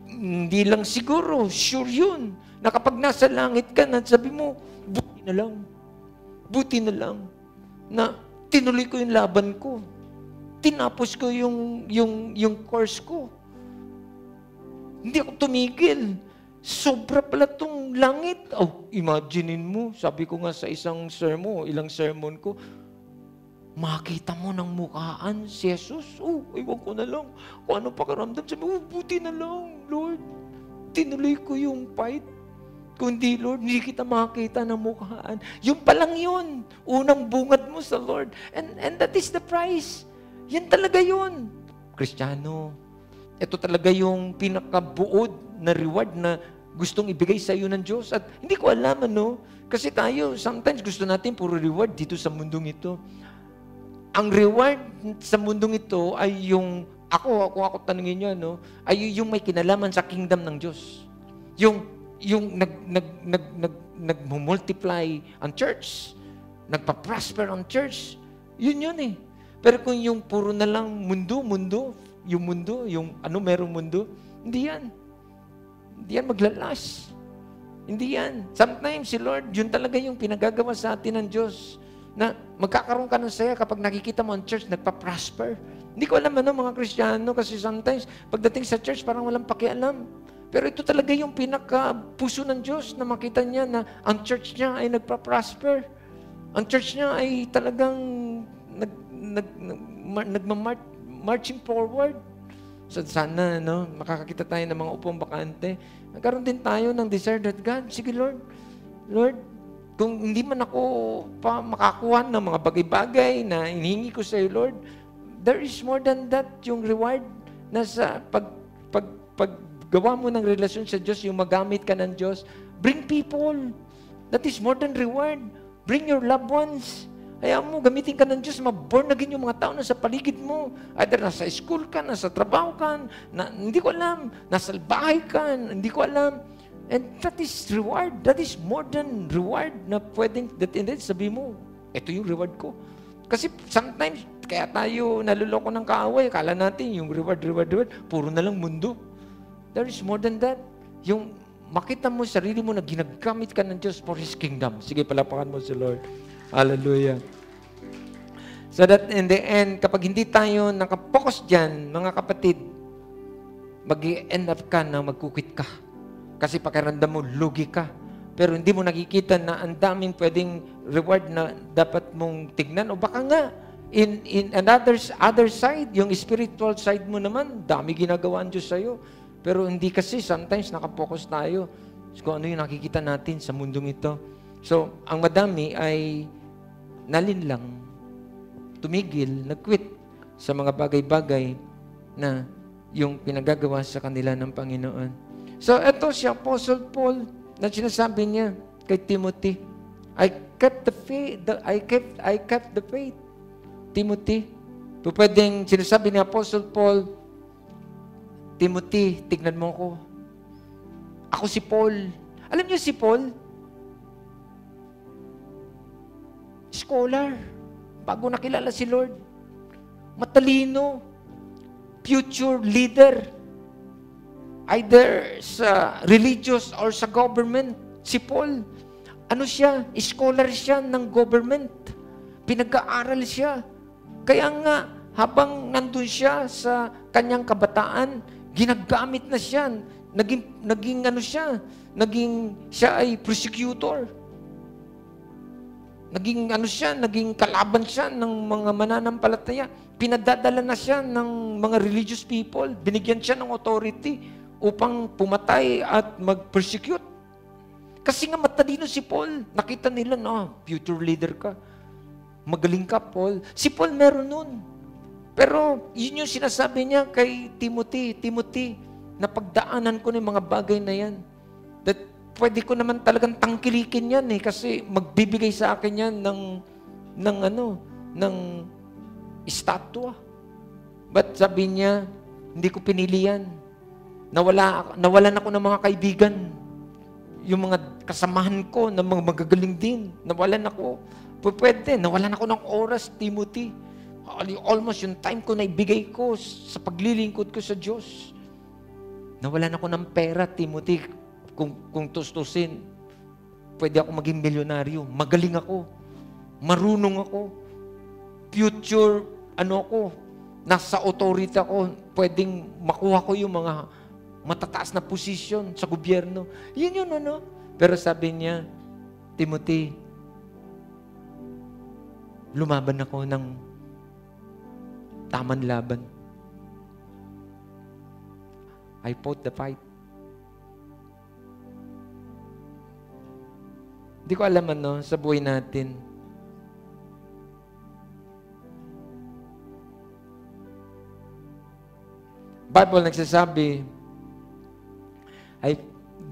Speaker 3: hindi lang siguro, sure yun, na kapag nasa langit ka na, sabi mo, buti na lang, na tinuloy ko yung laban ko. Tinapos ko yung course ko. Hindi ako tumigil. Sobra pala tong langit. Imaginein mo, sabi ko nga sa isang ilang sermon ko, makita mo ng mukhaan si Jesus. Iwan ko na lang. Kung ano pakiramdam, sabi mo, buti na lang, Lord. Tinuloy ko yung fight. Kung hindi, Lord, hindi kita makita ng mukhaan. Yung palang yun. Unang bungad mo sa Lord. And that is the price. Yan talaga yun. Kristiyano, ito talaga yung pinakabuod na reward na gustong ibigay sa iyo ng Diyos. At hindi ko alam, kasi tayo, sometimes gusto natin puro reward dito sa mundong ito. Ang reward sa mundong ito ay yung, kung ako tanungin nyo, ay yung may kinalaman sa kingdom ng Diyos. Yung nag-multiply ang church, nagpa-prosper ang church, yun eh. Pero kung yung puro na lang mundo, yung merong mundo, hindi yan maglalas. Hindi yan. Sometimes, si Lord, yun talaga yung pinagagawa sa atin ng Diyos, na magkakaroon ka ng saya kapag nakikita mo ang church, nagpa-prosper. Hindi ko alam mga Kristiyano, kasi sometimes, pagdating sa church, parang walang pakialam. Pero ito talaga yung pinaka-puso ng Diyos na makita niya na ang church niya ay nagpa-prosper. Ang church niya ay talagang marching forward. So sana, makakakita tayo ng mga upong bakante. Nagkaroon din tayo ng desire that God, sige Lord, kung hindi man ako pa makakuha ng mga bagay-bagay na hinihingi ko sa iyo, Lord, there is more than that, yung reward na sa paggawa mo ng relasyon sa Diyos, yung magamit ka ng Diyos, bring people. That is more than reward. Bring your loved ones. Hayaan mo, gamitin ka ng Diyos, ma-born again yung mga tao na sa paligid mo. Either nasa school ka, nasa trabaho ka, hindi ko alam, nasa bahay ka, hindi ko alam. And that is reward. That is more than reward na pwedeng, sabi mo, ito yung reward ko. Kasi sometimes, kaya tayo naluloko ng kaaway, kala natin yung reward, puro na lang mundo. There is more than that. Yung makita mo, sarili mo na ginagamit ka ng Diyos for His kingdom. Sige, palapakan mo si Lord. Hallelujah. So that in the end, kapag hindi tayo nakapokus dyan, mga kapatid, mag-end up ka na magkukwit ka. Kasi pakiramdam mo, lugi ka. Pero hindi mo nakikita na ang daming pwedeng reward na dapat mong tignan. O baka nga, in other side, yung spiritual side mo naman, dami ginagawa ang Diyos sa'yo. Pero hindi kasi, sometimes nakapokus tayo kung ano yung nakikita natin sa mundong ito. So, ang madami ay nalinlang, tumigil, nag-quit sa mga bagay-bagay na yung pinagagawa sa kanila ng Panginoon. So, ito si Apostle Paul na sinasabi niya kay Timothy, I kept the faith. I kept the faith. Timothy, pwedeng sinasabi ni Apostle Paul, Timothy, tignan mo ko. Ako si Paul. Alam niyo si Paul? Scholar. Bago nakilala si Lord. Matalino. future leader. Either sa religious or sa government. Si Paul, ano siya? Scholar siya ng government. Pinag-aaral siya. Kaya nga, habang nandun siya sa kanyang kabataan, ginagamit na siya. Naging siya ay prosecutor. Naging kalaban siya ng mga mananampalataya. Pinadadala na siya ng mga religious people. Binigyan siya ng authority upang pumatay at mag-persecute. Kasi nga matalino si Paul. Nakita nila, future leader ka. Magaling ka, Paul. Si Paul meron nun. Pero yun yung sinasabi niya kay Timothy. Timothy, napagdaanan ko na yung mga bagay na yan. That pwede ko naman talagang tangkilikin yan kasi magbibigay sa akin yan ng estatwa. But sabi niya, hindi ko pinili yan. Nawalan ako ng mga kaibigan. Yung mga kasamahan ko na mga magagaling din. Nawalan ako. Nawalan ako ng oras, Timothy. Almost yung time ko na ibigay ko sa paglilingkod ko sa Diyos. Nawalan ako ng pera, Timothy. Kung tustusin, pwede ako maging milyonaryo. Magaling ako. Marunong ako. Future, nasa authority ako. Pwedeng makuha ko yung mga matataas na posisyon sa gobyerno. Yun. Pero sabi niya, Timothy, lumaban ako ng tamang laban. I fought the fight. Hindi ko alam sa buhay natin. Bible nagsasabi,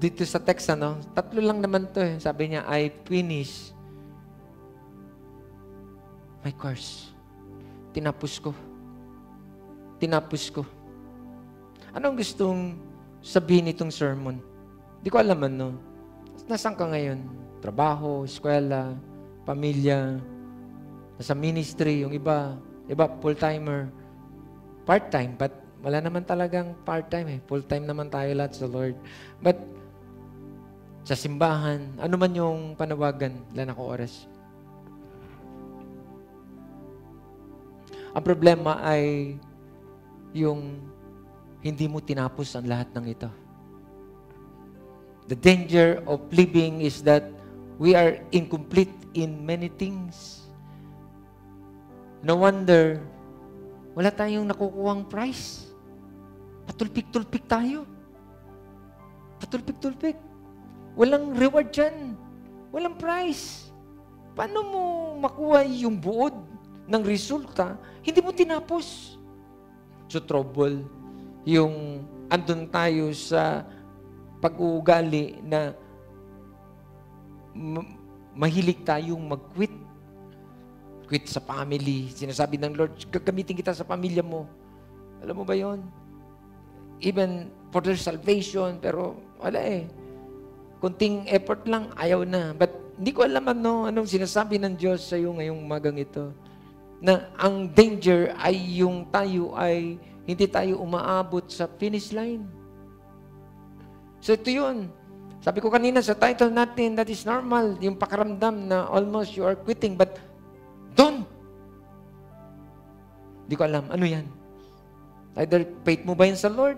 Speaker 3: dito sa text, 3 lang naman to Sabi niya, I finish my course. Tinapos ko. Anong gustong sabihin itong sermon? Di ko alam Nasaan ka ngayon? Trabaho, eskwela, pamilya, nasa ministry, yung iba full-timer, part-time, but wala naman talagang part-time Full-time naman tayo lahat sa Lord. But, sa simbahan, ano man yung panawagan, ilan ako oras. Ang problema ay yung hindi mo tinapos ang lahat ng ito. The danger of living is that we are incomplete in many things. No wonder, wala tayong nakukuhang prize. Patulpik-tulpik tayo. Patulpik-tulpik. Walang reward dyan. Walang prize. Paano mo makuha yung buod ng resulta? Hindi mo tinapos. So trouble, yung andun tayo sa pag-uugali na mahilig tayong mag-quit. Quit sa family. Sinasabi ng Lord, gagamitin kita sa pamilya mo. Alam mo ba yon? Even for their salvation, pero wala kunting effort lang, ayaw na. But hindi ko alam anong sinasabi ng Diyos sa iyo ngayong umagang ito. Na ang danger ay yung tayo ay hindi tayo umaabot sa finish line. So ito yun. Sabi ko kanina sa title natin, that is normal. Yung pakaramdam na almost you are quitting, but don't. Hindi ko alam. Ano yan? Either faith mo ba yan sa Lord?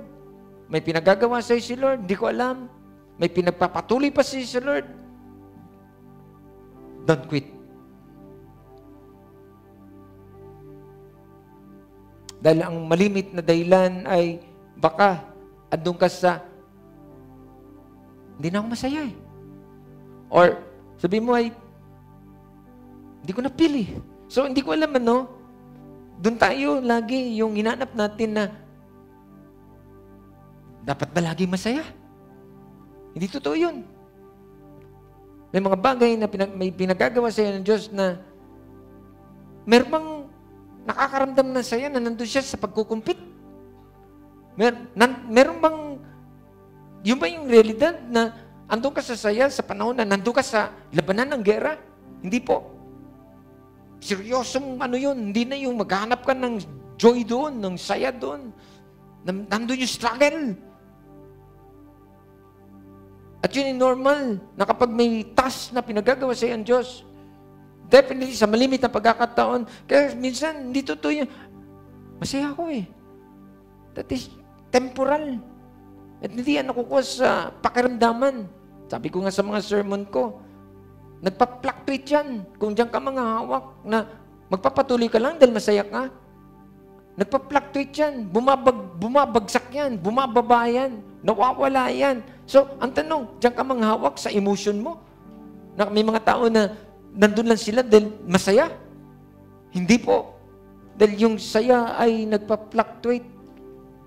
Speaker 3: May pinagagawa sa'yo si Lord? Hindi ko alam. May pinagpapatuloy pa sa'yo si Lord? Don't quit. Dahil ang malimit na dahilan ay baka andun ka sa hindi na ako masaya Or sabi mo ay hindi ko napili. So hindi ko alam doon tayo lagi yung hinanap natin na dapat ba lagi masaya? Hindi totoo yun. May mga bagay na may pinagagawa sa iyo ng Diyos na meron bang nakakaramdam na saya na nandun siya sa pagkukumpit? Meron bang yun ba yung realidad na andun ka sa saya sa panahon na nandun ka sa labanan ng gera? Hindi po. Seryosong yun. Hindi na yung maghanap ka ng joy doon, ng saya doon. Nandun yung struggle. At yun yung normal, na kapag may task na pinagagawa sa iyo ang Diyos, definitely sa malimit na pagkakataon, kaya minsan, hindi totoo yun. Masaya ako eh. That is temporal. At hindi yan nakukuha sa pakiramdaman. Sabi ko nga sa mga sermon ko, nagpa-fluctuate yan. Kung diyan ka mga hawak na magpapatuloy ka lang dahil masaya ka, nagpa-fluctuate yan. Bumabagsak yan. Bumababa yan. Nawawala yan. So, ang tanong, diyan ka mga hawak sa emotion mo? Na may mga tao na nandun lang sila dahil masaya? Hindi po. Dahil yung saya ay nagpa-fluctuate.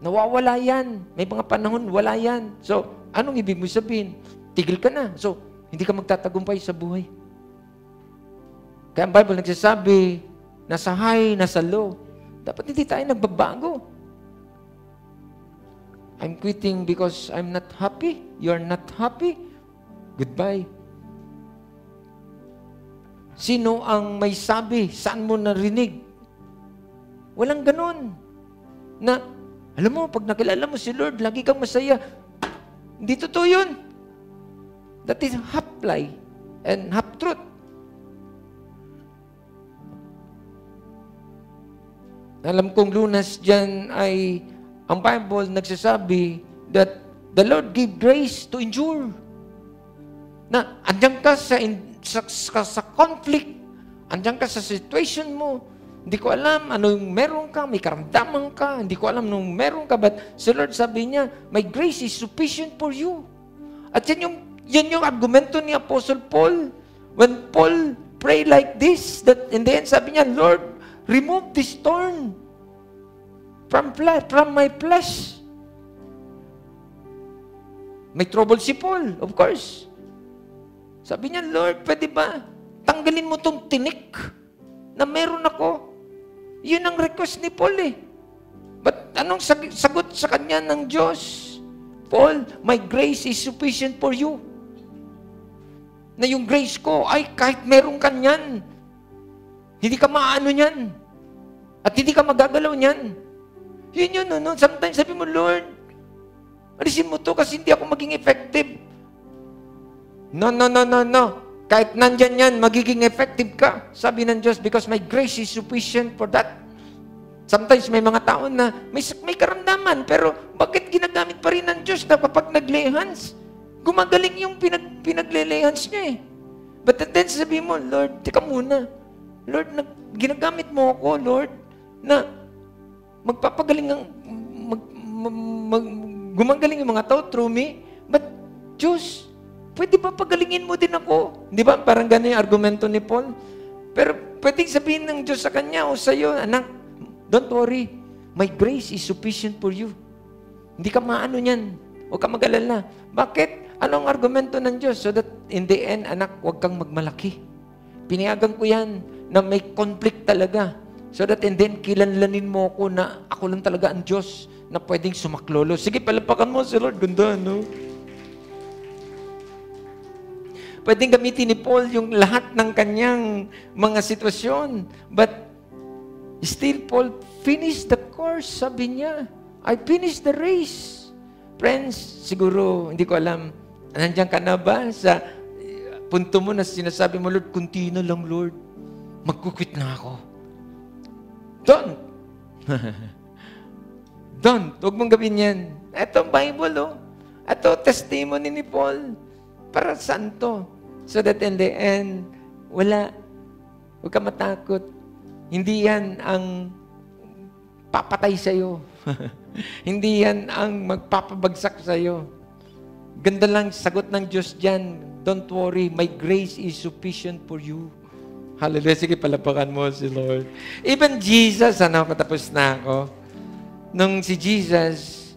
Speaker 3: Nawawala yan. May mga panahon, wala yan. So, anong ibig mo sabihin? Tigil ka na. So, hindi ka magtatagumpay sa buhay. Kaya ang Bible nagsasabi, nasa high, nasa low. Dapat hindi tayo nagbabago. I'm quitting because I'm not happy. You're not happy. Goodbye. Sino ang may sabi? Saan mo narinig? Walang ganon. Na, alam mo, pag nakilala mo si Lord, lagi kang masaya. Hindi totoo yun. That is half lie and half truth. Alam kong lunas dyan ay ang Bible nagsasabi that the Lord give grace to endure. Na andyan ka sa conflict, andyan ka sa situation mo, hindi ko alam anong meron ka, may karamdaman ka, hindi ko alam anong meron ka, but si Lord sabi niya, my grace is sufficient for you. At yan yung argumento ni Apostle Paul. When Paul prayed like this, that in the end sabi niya, Lord, remove this thorn from my flesh. May trouble si Paul, of course. Sabi niya, Lord, pwede ba? Tanggalin mo tong tinik na meron ako. Yun ang request ni Paul eh. But anong sagot sa kanya ng Diyos? Paul, my grace is sufficient for you. Na yung grace ko, ay kahit meron ka niyan, hindi ka maano niyan. At hindi ka magagalaw niyan. Yun, no? Sometimes sabi mo, Lord, alisin mo to kasi hindi ako maging effective. No. Kahit nandyan yan, magiging effective ka. Sabi ng Diyos, because my grace is sufficient for that. Sometimes may mga tao na may karamdaman, pero bakit ginagamit pa rin ng Diyos na kapag nag-lay hands, gumagaling yung pinag-lay hands niya eh. But then sabi mo, Lord, teka muna. Lord, ginagamit mo ako, Lord, na magpapagaling gumagaling yung mga tao through me. But, Diyos, pwede ba pagalingin mo din ako? Di ba? Parang ganun yung argumento ni Paul. Pero pwedeng sabihin ng Diyos sa kanya o sa iyo, anak, don't worry. My grace is sufficient for you. Hindi ka maano niyan. Huwag ka mag-alala. Bakit? Anong argumento ng Diyos? So that in the end, anak, huwag kang magmalaki. Pinayagan ko yan na may conflict talaga. So that and then, kilanlanin mo ako na ako lang talaga ang Diyos na pwedeng sumaklolo. Sige, palapakan mo si Lord. Ganda, no? Pwedeng gamitin ni Paul yung lahat ng kanyang mga sitwasyon. But still, Paul finished the course. Sabi niya, I finished the race. Friends, siguro, hindi ko alam, nandiyan ka na ba sa punto mo na sinasabi mo, Lord, kunti na lang, Lord. Magkukwit na ako. Don't. Don't. Huwag mong gawin yan. Ito ang Bible, oh. Ito, testimony ni Paul. Para saan to? So that in the end, wala. Huwag ka matakot. Hindi yan ang papatay sa'yo. Hindi yan ang magpapabagsak sa'yo. Ganda lang sagot ng Diyos dyan. Don't worry, my grace is sufficient for you. Hallelujah. Sige, palapakan mo si Lord. Even Jesus, patapos na ako. Nung si Jesus,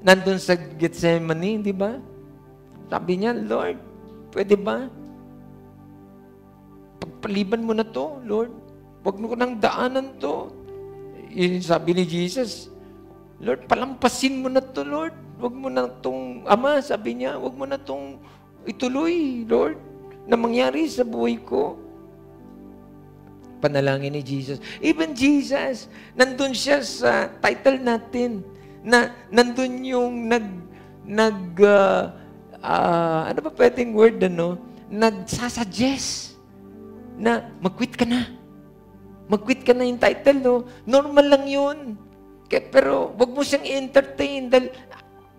Speaker 3: nandun sa Gethsemane, di ba? Sabi niya, Lord, pwede ba? Pagpaliban mo na to, Lord. Huwag mo ko nang daanan to. Sabi ni Jesus, Lord, palampasin mo na to, Lord. Huwag mo na itong, Ama, sabi niya, huwag mo na itong ituloy, Lord, na mangyari sa buhay ko. Panalangin ni Jesus. Even Jesus, nandun siya sa title natin na nandun yung ano ba pwedeng word, nagsasuggest na mag-quit ka na. Mag-quit ka na yung title, no? Normal lang yun. Pero wag mo siyang entertain dahil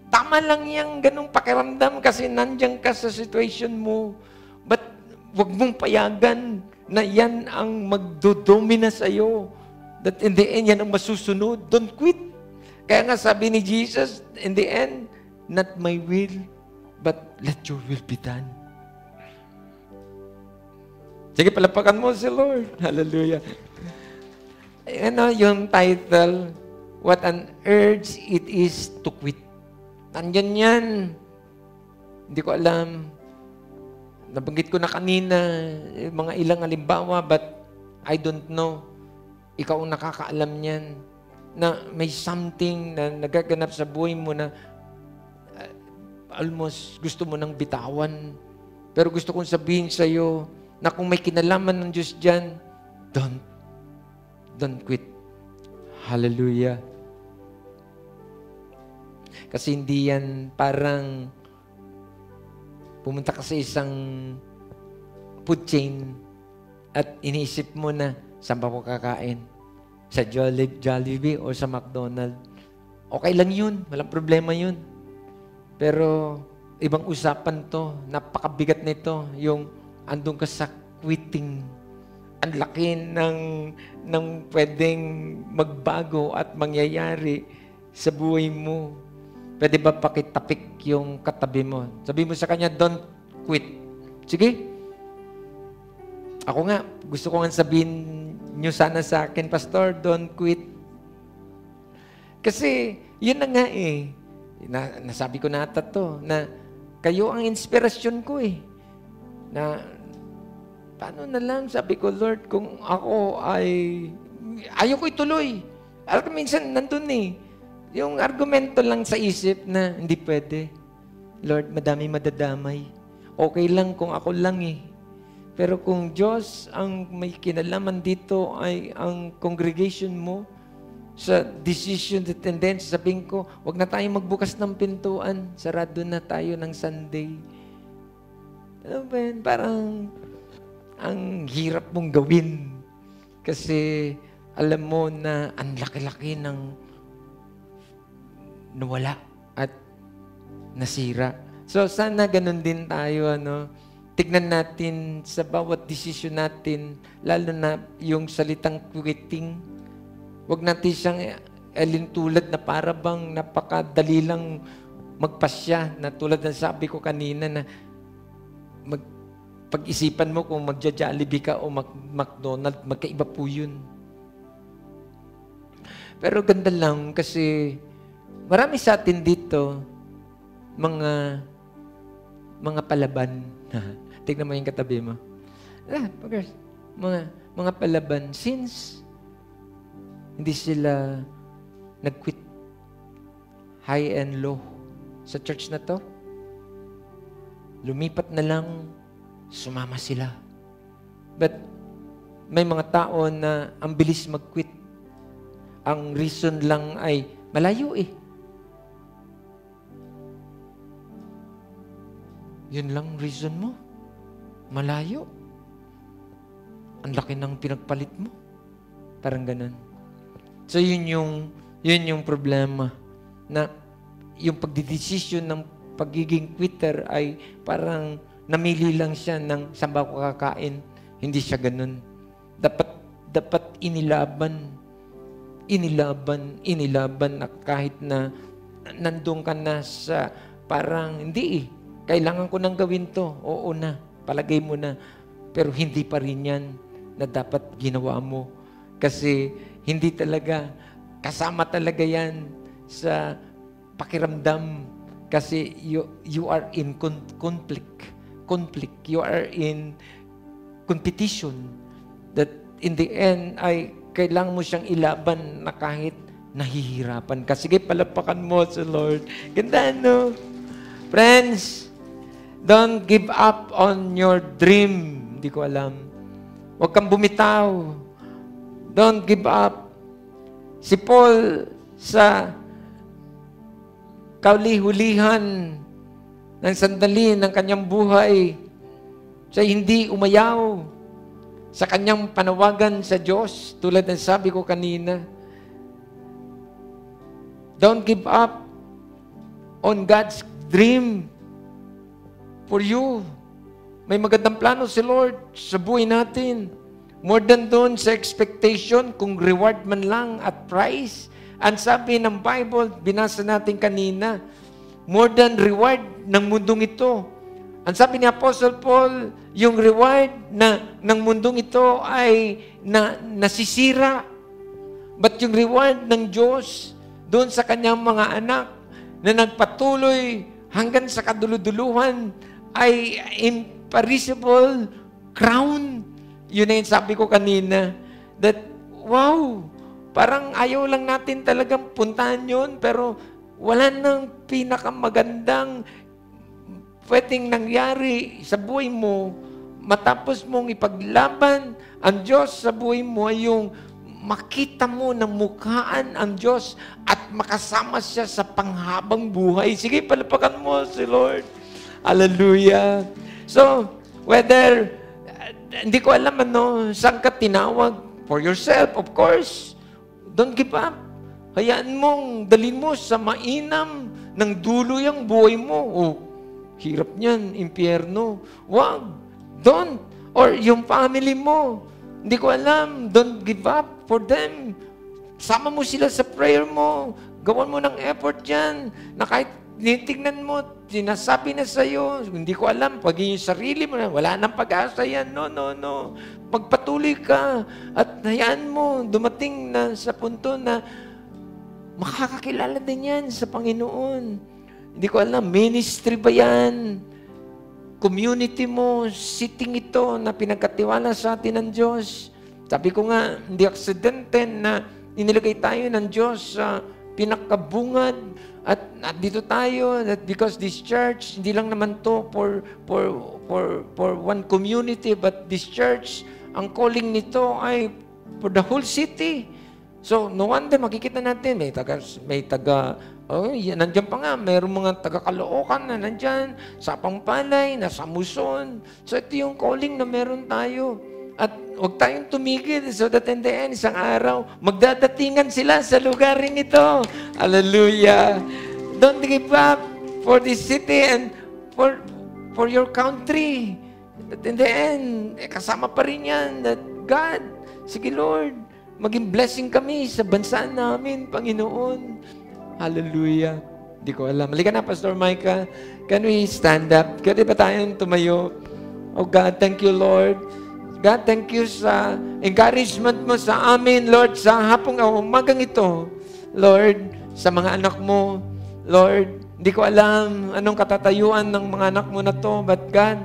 Speaker 3: tama lang yung ganung pakiramdam kasi nandiyan ka sa situation mo. But wag mong payagan na yan ang magdodomina sa'yo. That in the end, yan ang masusunod. Don't quit. Kaya nga sabi ni Jesus, in the end, not my will, but let your will be done. Sige, palapakan mo si Lord. Hallelujah. Yung title, what an urge it is to quit. Nandyan yan. Hindi ko alam. Nabanggit ko na kanina, mga ilang halimbawa, but I don't know. Ikaw ang nakakaalam niyan na may something na nagaganap sa buhay mo na almost gusto mo nang bitawan. Pero gusto kong sabihin sa iyo na kung may kinalaman ng Diyos dyan, don't quit. Hallelujah. Kasi hindi yan parang pumunta ka sa isang food chain at iniisip mo na saan ba ko kakain? Sa Jollibee o sa McDonald's? Okay lang yun. Walang problema yun. Pero ibang usapan to. Napakabigat nito. Yung andun ka sa quitting. Ang laki ng pwedeng magbago at mangyayari sa buhay mo. Pwede ba pakitapik yung katabi mo? Sabi mo sa kanya, don't quit. Sige. Ako nga, gusto ko nga sabihin nyo sana sa akin, Pastor, don't quit. Kasi, yun na nga eh. Nasabi ko na ata to, na kayo ang inspirasyon ko eh. Na, paano na lang, sabi ko, Lord, kung ako ay, ayaw ko ituloy. Alam ko minsan, nandun eh. Yung argumento lang sa isip na hindi pwede. Lord, madami madadamay. Okay lang kung ako lang eh. Pero kung Diyos ang may kinalaman dito ay ang congregation mo sa decision at tendency, sabihin ko, wag na tayong magbukas ng pintuan. Sarado na tayo ng Sunday. Ano ba yan? Parang ang hirap mong gawin. Kasi alam mo na ang laki-laki ng nawala at nasira. So, sana ganun din tayo, tignan natin sa bawat desisyon natin, lalo na yung salitang quitting. Huwag natin siyang alintulad na para bang napakadali lang magpasya, na tulad ng sabi ko kanina na pag-isipan mo kung magja-Jollibee ka o McDonald's, magkaiba po yun. Pero ganda lang kasi marami sa atin dito, mga palaban. Tignan mo yung katabi mo. Mga palaban. Since hindi sila nag-quit high and low sa church na to, lumipat na lang, sumama sila. But may mga tao na ang bilis mag-quit. Ang reason lang ay malayo eh. Yun lang reason mo. Malayo. Ang laki ng pinagpalit mo. Parang ganun. So yun yung problema. Na yung pagdidesisyon ng pagiging quitter ay parang namili lang siya ng saan ba ko kakain. Hindi siya ganun. Dapat inilaban na kahit na nandun ka na sa parang hindi eh. Kailangan ko nang gawin to. Oo na. Palagay mo na. Pero hindi pa rin yan na dapat ginawa mo. Kasi hindi talaga, kasama talaga yan sa pakiramdam. Kasi you are in conflict. You are in competition. That in the end ay kailangan mo siyang ilaban na kahit nahihirapan ka. Sige, palapakan mo sa Lord. Ganda, no? Friends, don't give up on your dream. Hindi ko alam. Huwag kang bumitaw. Don't give up. Si Paul sa kaulihulihan ng sandali ng kanyang buhay. Siya hindi umayaw sa kanyang panawagan sa Diyos. Tulad ng sabi ko kanina, don't give up on God's dream for you. May magandang plano si Lord sa buhay natin. More than doon sa expectation, kung reward man lang at price. Ang sabi ng Bible, binasa natin kanina, more than reward ng mundong ito. Ang sabi ni Apostle Paul, yung reward ng mundong ito ay nasisira. But yung reward ng Diyos doon sa kanyang mga anak na nagpatuloy hanggang sa kaduluduluhan ay imperishable crown. Yun na yung sabi ko kanina, that, wow, parang ayaw lang natin talagang puntahan yun, pero wala nang pinakamagandang pwedeng nangyari sa buhay mo matapos mong ipaglaban ang Diyos sa buhay mo ay yung makita mo ng mukhaan ang Diyos at makasama siya sa panghabang buhay. Sige, palapakan mo si Lord. Hallelujah. So, whether hindi ko alam saan ka tinawag. For yourself, of course. Don't give up. Hayaan mong dalhin mo sa mainam ng dulo yung buhay mo. Oh, hirap niyan, impyerno. Wag. Don't. Or yung family mo. Hindi ko alam. Don't give up for them. Sama mo sila sa prayer mo. Gawan mo ng effort yan. Na kahit tinitignan mo, sinasabi na sa'yo, hindi ko alam, pag yung sarili mo na, wala nang pag-asa yan. No. Magpatuloy ka at hayaan mo, dumating na sa punto na makakakilala din yan sa Panginoon. Hindi ko alam, ministry ba yan? Community mo, sitting ito na pinagkatiwala sa atin ng Diyos. Sabi ko nga, hindi aksidente na inilagay tayo ng Diyos sa pinakabungad. At dito tayo, that because this church, hindi lang naman to for one community, but this church, ang calling nito ay for the whole city. So, no wonder, makikita natin, nandiyan pa nga, mayroong mga taga-Caloocan na nandiyan, sa Pampalay, nasa Muson. So, ito yung calling na meron tayo. At huwag tayong tumigil so that in the end, isang araw, magdadatingan sila sa lugarin ito. Hallelujah. Don't give up for this city and for your country. That in the end, kasama pa rin yan that God, sige Lord, maging blessing kami sa bansa namin, Panginoon. Hallelujah. Hindi ko alam. Halika na, Pastor Micah. Can we stand up? Pwede ba tayong tumayo? Oh God, thank you, Lord. God, thank you sa encouragement mo sa amin, Lord, sa hapong umagang ito. Lord, sa mga anak mo, Lord, hindi ko alam anong katatayuan ng mga anak mo na to, but God,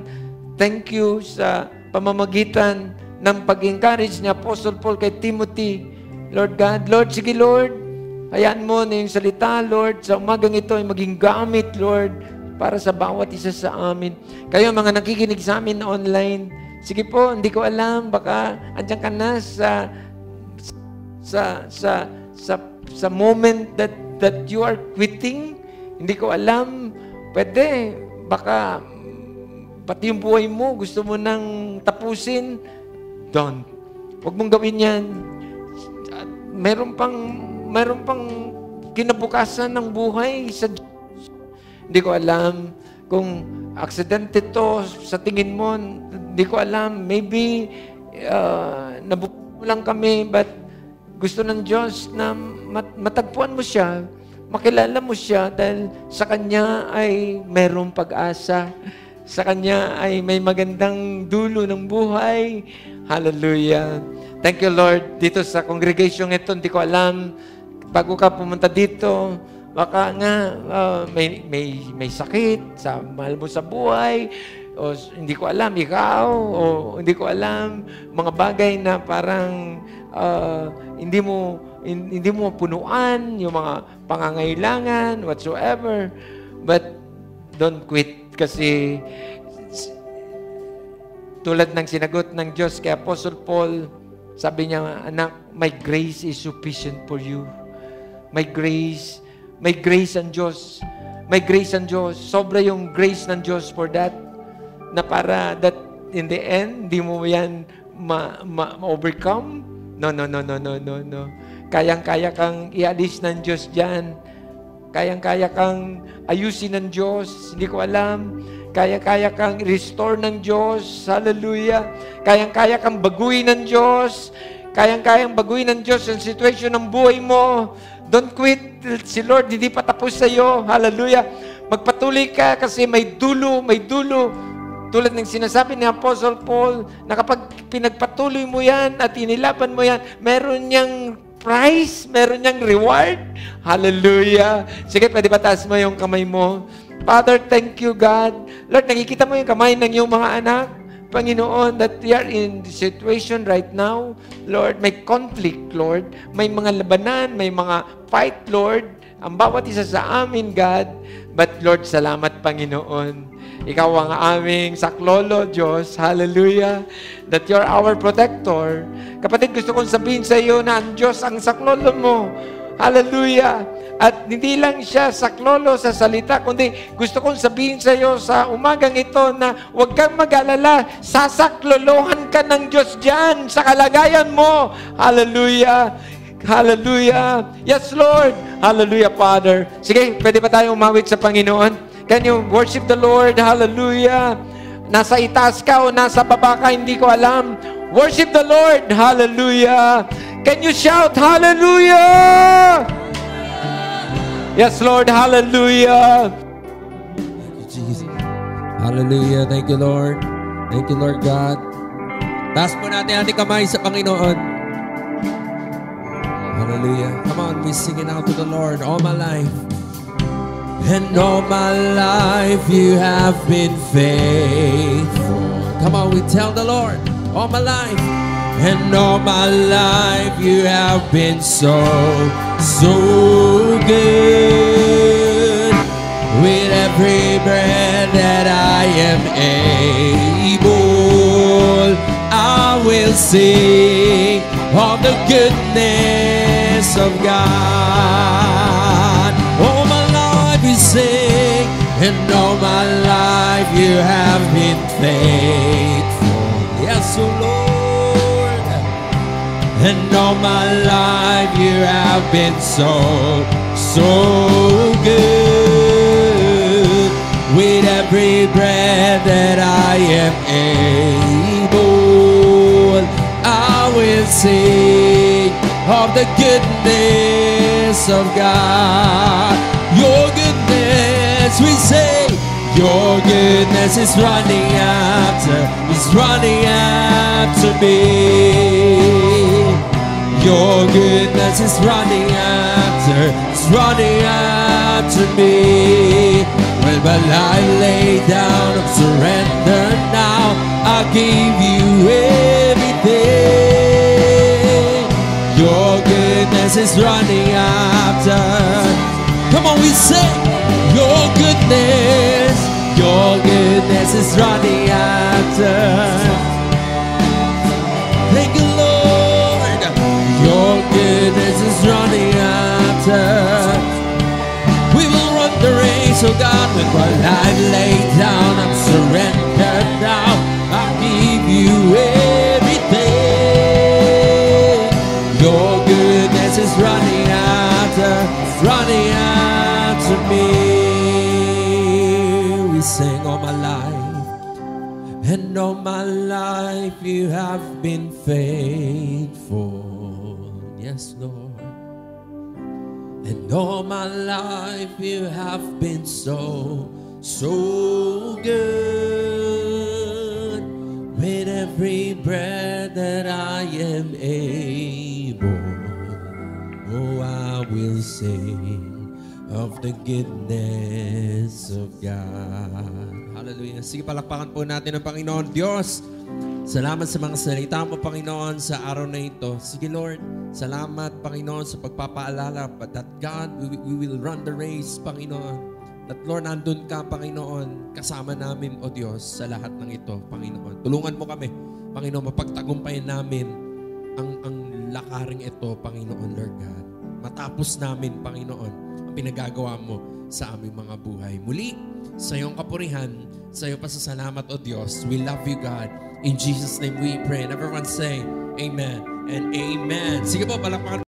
Speaker 3: thank you sa pamamagitan ng pag-encourage ni Apostle Paul kay Timothy. Lord God, Lord, sige Lord, hayaan mo na yung salita, Lord, sa umagang ito ay maging gamit, Lord, para sa bawat isa sa amin. Kayo mga nakikinig sa amin online, sige po, hindi ko alam, baka andyan ka na sa moment that you are quitting. Hindi ko alam, pwede, baka pati yung buhay mo, gusto mo nang tapusin. Don't. Huwag mong gawin yan. Meron pang kinabukasan ng buhay sa Diyos. Hindi ko alam kung aksidente to sa tingin mo, hindi ko alam, maybe nabuko lang kami, but gusto ng Diyos na matagpuan mo siya, makilala mo siya dahil sa Kanya ay mayroong pag-asa. Sa Kanya ay may magandang dulo ng buhay. Hallelujah. Thank you, Lord. Dito sa congregation ito, hindi ko alam, bago ka pumunta dito, baka nga may sakit sa mahal mo sa buhay, o hindi ko alam, ikaw, o hindi ko alam, mga bagay na parang hindi mo punuan, yung mga pangangailangan, whatsoever. But don't quit kasi tulad ng sinagot ng Diyos kay Apostle Paul, sabi niya, anak, my grace is sufficient for you. My grace ang Diyos may grace ng Diyos. Sobra yung grace ng Diyos for that. Na para that in the end, hindi mo yan ma-overcome. No. Kayang-kaya kang ialis ng Diyos dyan. Kayang-kaya kang ayusin ng Diyos. Hindi ko alam. Kaya-kaya kang restore ng Diyos. Hallelujah. Kayang-kaya kang baguhin ng Diyos. Kayang-kayang baguhin ng Diyos ang situation ng buhay mo. Don't quit. Si Lord, hindi pa tapos sa iyo. Hallelujah. Magpatuloy ka kasi may dulo. Tulad ng sinasabi ni Apostle Paul, na kapag pinagpatuloy mo yan at inilaban mo yan, meron niyang prize, meron niyang reward. Hallelujah. Sige, pwede ba taas mo yung kamay mo? Father, thank you, God. Lord, nakikita mo yung kamay ng iyong mga anak. Panginoon, that we are in the situation right now. Lord, may conflict, Lord. May mga labanan, may mga fight, Lord. Ang bawat isa sa amin, God. But Lord, salamat, Panginoon. Ikaw ang aming saklolo, Diyos. Hallelujah. That you're our protector. Kapatid, gusto kong sabihin sa iyo na ang Diyos ang saklolo mo. Hallelujah. At hindi lang siya saklolo sa salita, kundi gusto kong sabihin sa iyo sa umagang ito na huwag kang mag-alala. Sasaklolohan ka ng Diyos dyan sa kalagayan mo. Hallelujah. Hallelujah. Yes, Lord. Hallelujah, Father. Sige, pwede ba tayong umawit sa Panginoon? Can you worship the Lord? Hallelujah. Nasa itaas ka o nasa baba ka, hindi ko alam. Worship the Lord. Hallelujah. Can you shout, Hallelujah? Yes, Lord. Hallelujah.
Speaker 1: Thank you, Jesus. Hallelujah. Thank you, Lord. Thank you, Lord God. Taas po natin ating kamay sa Panginoon. Hallelujah. Come on, we sing it out to the Lord all my life. And all my life you have been faithful. Come on, we tell the Lord, all my life. And all my life you have been so good. With every breath that I am able, I will sing of the goodness of God. All my life you sing, and all my life you have been faithful. Yes, O Lord. And all my life you have been so good. With every breath that I am able, I will sing of the goodness of God. Your goodness, we say, your goodness is running after me. Your goodness is running after me. Well, but I lay down and surrender now. I give you everything. Your goodness is running after. Come on, we sing. Your goodness is running after. Thank you, Lord. Your goodness is running after. We will run the race, oh God, with my life laid down. I'm surrendered now. I give you everything. Your goodness is running after me. We sing all my life, and all my life you have been faithful. Yes, Lord. And all my life you have been so good. With every breath that I am able, oh, I will sing of the goodness of God. Hallelujah. Sige, palakpakan po natin ang Panginoon. Diyos, salamat sa mga salita mo, Panginoon, sa araw na ito. Sige, Lord, salamat, Panginoon, sa pagpapaalala. But that God, we will run the race, Panginoon. That, Lord, nandun ka, Panginoon, kasama namin, O Diyos, sa lahat ng ito, Panginoon. Tulungan mo kami, Panginoon, mapagtagumpayan namin ang lakaring ito, Panginoon, Lord God. Matapos namin, Panginoon, ang pinagagawa mo sa aming mga buhay. Muli, sa iyong kapurihan, sa iyong pasasalamat, O Diyos. We love you, God. In Jesus' name we pray. And everyone say, Amen and Amen. Sige po, palakpakan.